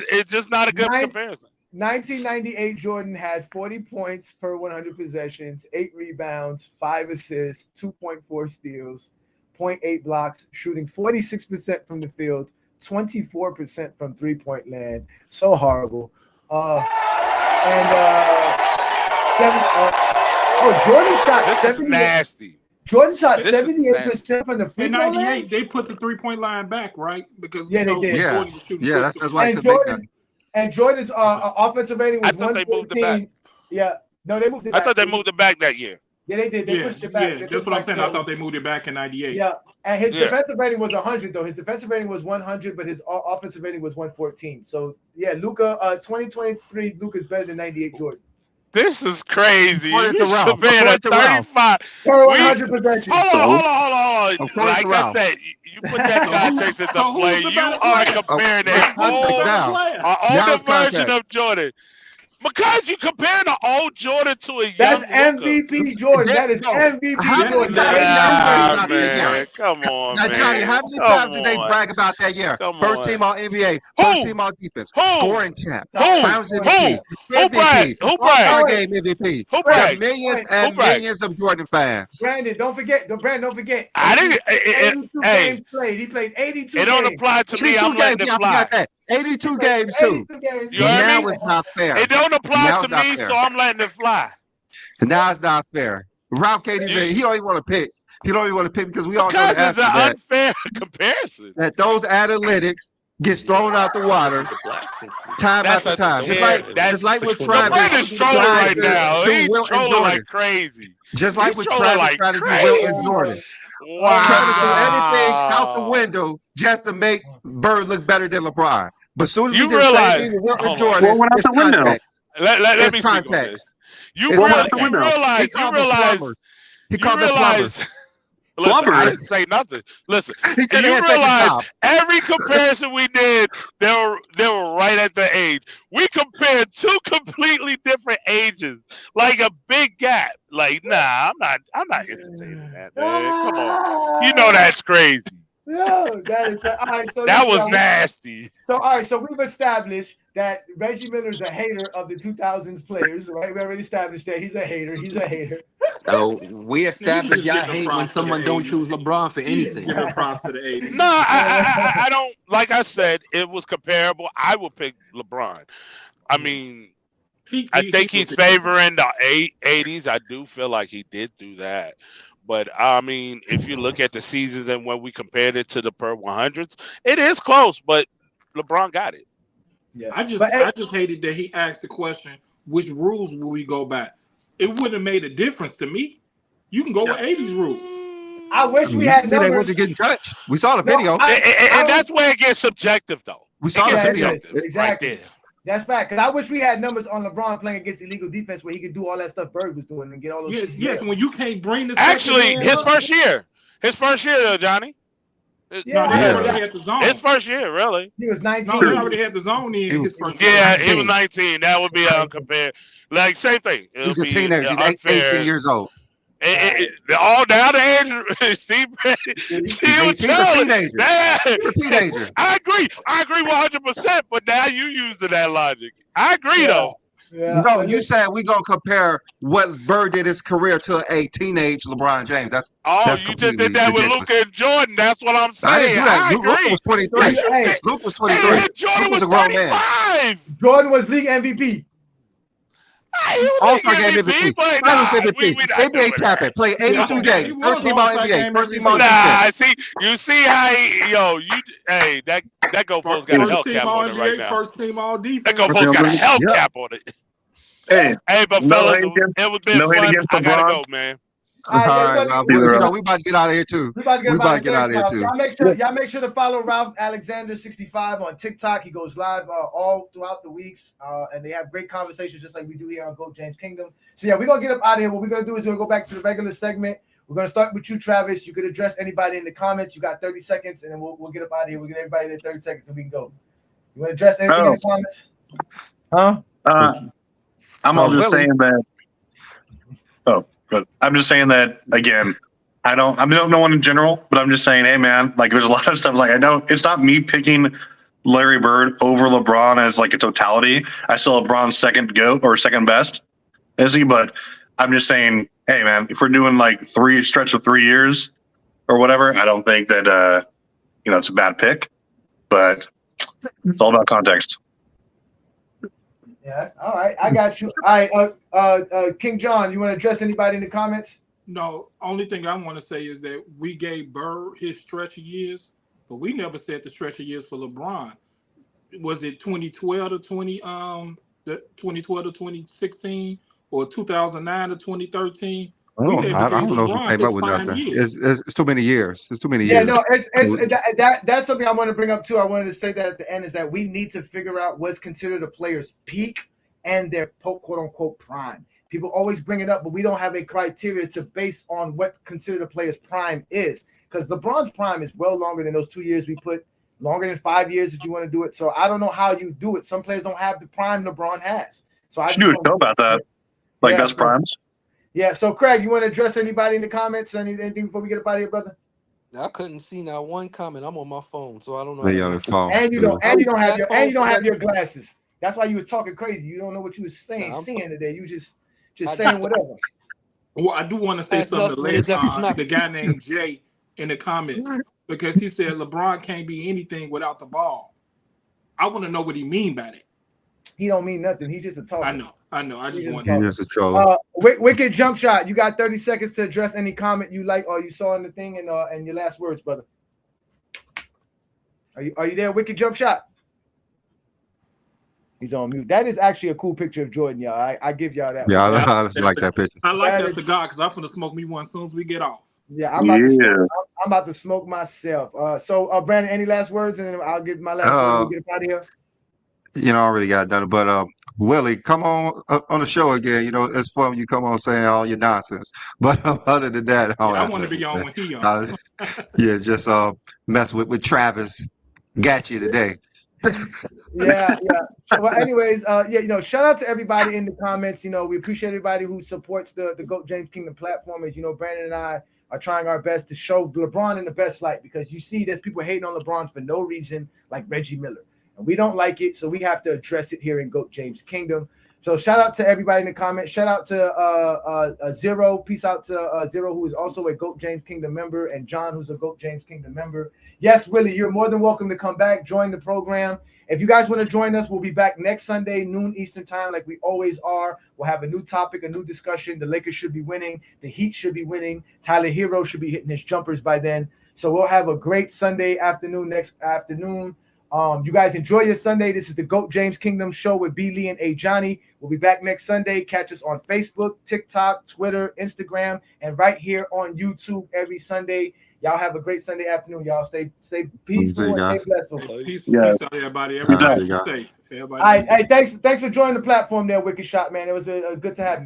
Speaker 6: It's just not a good comparison.
Speaker 2: 1998 Jordan had 40 points per 100 possessions, 8 rebounds, 5 assists, 2.4 steals, 0.8 blocks, shooting 46% from the field, 24% from three-point land. So horrible. Jordan shot 78.
Speaker 6: Nasty.
Speaker 2: Jordan shot 78% from the free throw line.
Speaker 7: In 98, they put the three-point line back, right? Because
Speaker 2: they did.
Speaker 1: Yeah, that's why.
Speaker 2: And Jordan's offensive rating was 114.
Speaker 6: I thought they moved it back.
Speaker 2: Yeah, no, they moved it back.
Speaker 6: I thought they moved it back that year.
Speaker 2: Yeah, they did. They pushed it back.
Speaker 7: Yeah, that's what I'm saying. I thought they moved it back in 98.
Speaker 2: Yeah, and his defensive rating was 100, though. His defensive rating was 100, but his offensive rating was 114. So, yeah, Luka, 2023, Luka's better than 98 Jordan.
Speaker 6: This is crazy.
Speaker 1: According to Ralph.
Speaker 6: Compared to 35.
Speaker 2: Per 100 possessions.
Speaker 6: Hold on. Like I said, you put that context into play. You are comparing an older version of Jordan. Because you comparing an old Jordan to a young
Speaker 2: That's MVP Jordan. That is MVP Jordan.
Speaker 6: Man. Come on,
Speaker 1: now, Johnny, how many times did they brag about that year? First team all NBA, first team all defense, scoring champ, finals MVP, MVP, All-Star Game MVP.
Speaker 6: Who bragged?
Speaker 1: Millions and millions of Jordan fans.
Speaker 2: Brandon, don't forget.
Speaker 6: I didn't.
Speaker 2: 82 games played. He played 82 games.
Speaker 6: It don't apply to me. I'm letting it fly.
Speaker 1: 82 games too. Now it's not fair.
Speaker 6: It don't apply to me, so I'm letting it fly.
Speaker 1: Now it's not fair. Ralph can't even. He don't even want to pick. He don't even want to pick because we all know the
Speaker 6: answer. Because it's an unfair comparison.
Speaker 1: That those analytics gets thrown out the water time
Speaker 6: That's
Speaker 1: after time. Just like with
Speaker 6: the
Speaker 1: Travis
Speaker 6: friend is trolling
Speaker 1: tried
Speaker 6: right
Speaker 1: to
Speaker 6: now.
Speaker 1: do
Speaker 6: He's
Speaker 1: Wilt and
Speaker 6: trolling
Speaker 1: Jordan.
Speaker 6: like crazy.
Speaker 1: Just like
Speaker 6: He's
Speaker 1: with
Speaker 6: trolling
Speaker 1: Travis
Speaker 6: like
Speaker 1: tried to do Wilt and
Speaker 6: crazy.
Speaker 1: Jordan.
Speaker 6: Wow.
Speaker 1: Trying to do everything out the window just to make Bird look better than LeBron. But as soon as we
Speaker 6: You
Speaker 1: did the same
Speaker 6: realize,
Speaker 1: thing with Wilt and
Speaker 6: hold on.
Speaker 1: Jordan,
Speaker 8: What went out
Speaker 1: it's
Speaker 8: the window?
Speaker 1: context.
Speaker 6: Let
Speaker 1: It's
Speaker 6: me speak on this.
Speaker 1: context.
Speaker 6: You
Speaker 1: It's
Speaker 8: What went out
Speaker 1: context.
Speaker 8: the window?
Speaker 1: He called them plumbers. He called them plumbers.
Speaker 6: Listen, I
Speaker 8: Plumbers.
Speaker 6: didn't say nothing. Listen,
Speaker 1: He said they
Speaker 6: you
Speaker 1: had second
Speaker 6: realize
Speaker 1: job.
Speaker 6: every comparison we did, they were right at the age. We compared two completely different ages, like a big gap. Like, nah, I'm not entertaining that, man. Come on, you know that's crazy.
Speaker 2: No, that is all right. So
Speaker 6: That
Speaker 2: listen,
Speaker 6: was nasty.
Speaker 2: So all right, so we've established that Reggie Miller is a hater of the 2000s players, right? We already established that he's a hater. He's a hater.
Speaker 4: So we established
Speaker 7: just
Speaker 4: y'all
Speaker 7: give him
Speaker 4: hate
Speaker 7: props
Speaker 4: when
Speaker 7: to
Speaker 4: someone
Speaker 7: the
Speaker 4: don't
Speaker 7: 80s.
Speaker 4: choose LeBron for anything.
Speaker 7: Give him props to the 80s.
Speaker 6: No, I don't. Like I said, it was comparable. I would pick LeBron. I mean, I think he's favoring the 80s. I do feel like he did do that. But I mean, if you look at the seasons and when we compared it to the per 100s, it is close. But LeBron got it.
Speaker 2: Yeah,
Speaker 7: I just hated that he asked the question, which rules will we go by? It wouldn't have made a difference to me. You can go with 80s rules.
Speaker 2: I wish we had numbers.
Speaker 1: They wasn't getting touched. We saw the video.
Speaker 6: And that's where it gets subjective, though.
Speaker 1: We saw the video.
Speaker 2: Exactly.
Speaker 6: Right there.
Speaker 2: That's right. Because I wish we had numbers on LeBron playing against illegal defense where he could do all that stuff Bird was doing and get all those.
Speaker 7: Yes, when you can't bring this.
Speaker 6: Actually, his first year, though, Johnny.
Speaker 7: No, they already had the zone.
Speaker 6: His first year, really.
Speaker 2: He was 19.
Speaker 7: No, they already had the zone in his first year.
Speaker 6: Yeah, he was 19. That would be uncompared. Like, same thing.
Speaker 1: He's a teenager. He's 18 years old.
Speaker 6: All down the age. See,
Speaker 1: he's a teenager. He's a teenager.
Speaker 6: I agree 100%. But now you using that logic. I agree, though.
Speaker 2: Yeah.
Speaker 1: No, you said we're gonna compare what Bird did his career to a teenage LeBron James. That's
Speaker 6: you just did that with Luka and Jordan. That's what I'm saying.
Speaker 1: I didn't do that. Luka was 23. Luka was 23.
Speaker 6: Hey, Jordan was a grown 35.
Speaker 1: Man.
Speaker 2: Jordan was league MVP.
Speaker 1: All-Star game MVP. Finals MVP. NBA champion. Played 82 games. First team all NBA. First team all
Speaker 6: defense. You see how that goalpost got a hell cap on it right now.
Speaker 7: First team all defense.
Speaker 6: That goalpost got a hell cap on it.
Speaker 8: Hey,
Speaker 6: but fellas, it was been fun. I gotta go, man.
Speaker 1: All right, Rob. We about to get out of here too. We about to get out of here too.
Speaker 2: Y'all make sure to follow Ralph Alexander 65 on TikTok. He goes live all throughout the weeks, and they have great conversations just like we do here on Goat James Kingdom. So yeah, we're gonna get up out of here. What we're gonna do is we're gonna go back to the regular segment. We're gonna start with you, Travis. You could address anybody in the comments. You got 30 seconds, and then we'll get up out of here. We'll get everybody there 30 seconds, and we can go. You want to address anything in the comments? Huh?
Speaker 8: I'm all just saying that. Oh, good. I'm just saying that again. I don't know one in general, but I'm just saying, hey man, like there's a lot of stuff. Like I know it's not me picking Larry Bird over LeBron as like a totality. I still have LeBron's second GOAT or second best, is he? But I'm just saying, hey man, if we're doing like stretch of 3 years or whatever, I don't think that it's a bad pick. But it's all about context.
Speaker 2: Yeah. All right. I got you. All right. King John, you want to address anybody in the comments?
Speaker 7: No. Only thing I want to say is that we gave Bird his stretch of years, but we never said the stretch of years for LeBron. Was it 2012 to 2016 or 2009 to 2013?
Speaker 1: I don't know if you came up with nothing. It's too many years. It's too many years.
Speaker 2: Yeah, no, that's something I want to bring up too. I wanted to say that at the end is that we need to figure out what's considered a player's peak and their quote unquote prime. People always bring it up, but we don't have a criteria to base on what considered a player's prime is. Because LeBron's prime is well longer than those 2 years we put, longer than 5 years if you want to do it. So I don't know how you do it. Some players don't have the prime LeBron has. So I
Speaker 8: should know about that. Like best primes.
Speaker 2: Yeah, so Craig, you want to address anybody in the comments? Anything before we get up out of here, brother?
Speaker 4: I couldn't see not one comment. I'm on my phone, so I don't know.
Speaker 2: And you don't have your glasses. That's why you was talking crazy. You don't know what you was saying today. You just saying whatever.
Speaker 7: Well, I do want to say something to the guy named Jay in the comments because he said LeBron can't be anything without the ball. I want to know what he mean by that.
Speaker 2: He don't mean nothing. He's just a talker.
Speaker 7: I know. I just want
Speaker 1: to. He's just a troll.
Speaker 2: Wicked Jump Shot. You got 30 seconds to address any comment you like or you saw in the thing and your last words, brother. Are you there, Wicked Jump Shot? He's on mute. That is actually a cool picture of Jordan, y'all. I give y'all that.
Speaker 1: Yeah,
Speaker 2: one.
Speaker 1: I like that picture.
Speaker 7: I like that cigar because I'm finna smoke me one as soon as we get off.
Speaker 2: Yeah, I'm about to smoke myself. So Brandon, any last words, and then I'll give my last word. We'll get up out of here.
Speaker 1: You know, I already got done. But Willie, come on the show again. You know, it's fun when you come on saying all your nonsense. But other than that,
Speaker 7: I want to be on when he on.
Speaker 1: Yeah, just mess with Travis. Got you today.
Speaker 2: Yeah. So, well, anyways, shout out to everybody in the comments. You know, we appreciate everybody who supports the GOAT James Kingdom platform. As you know, Brandon and I are trying our best to show LeBron in the best light, because you see there's people hating on LeBron for no reason, like Reggie Miller. And we don't like it, so we have to address it here in GOAT James Kingdom. So shout out to everybody in the comments. Shout out to Zero. Peace out to Zero, who is also a GOAT James Kingdom member, and John, who's a GOAT James Kingdom member. Yes, Willie, you're more than welcome to come back, join the program. If you guys want to join us, we'll be back next Sunday, noon Eastern time, like we always are. We'll have a new topic, a new discussion. The Lakers should be winning. The Heat should be winning. Tyler Hero should be hitting his jumpers by then. So we'll have a great Sunday afternoon next afternoon. You guys enjoy your Sunday. This is the GOAT James Kingdom show with B. Lee and A. Johnny. We'll be back next Sunday. Catch us on Facebook, TikTok, Twitter, Instagram, and right here on YouTube every Sunday. Y'all have a great Sunday afternoon. Y'all stay peaceful and stay blessed.
Speaker 7: Peace out, everybody. Everybody be safe. Everybody.
Speaker 2: All right, hey, thanks for joining the platform there, Wicked Shot, man. It was good to have you.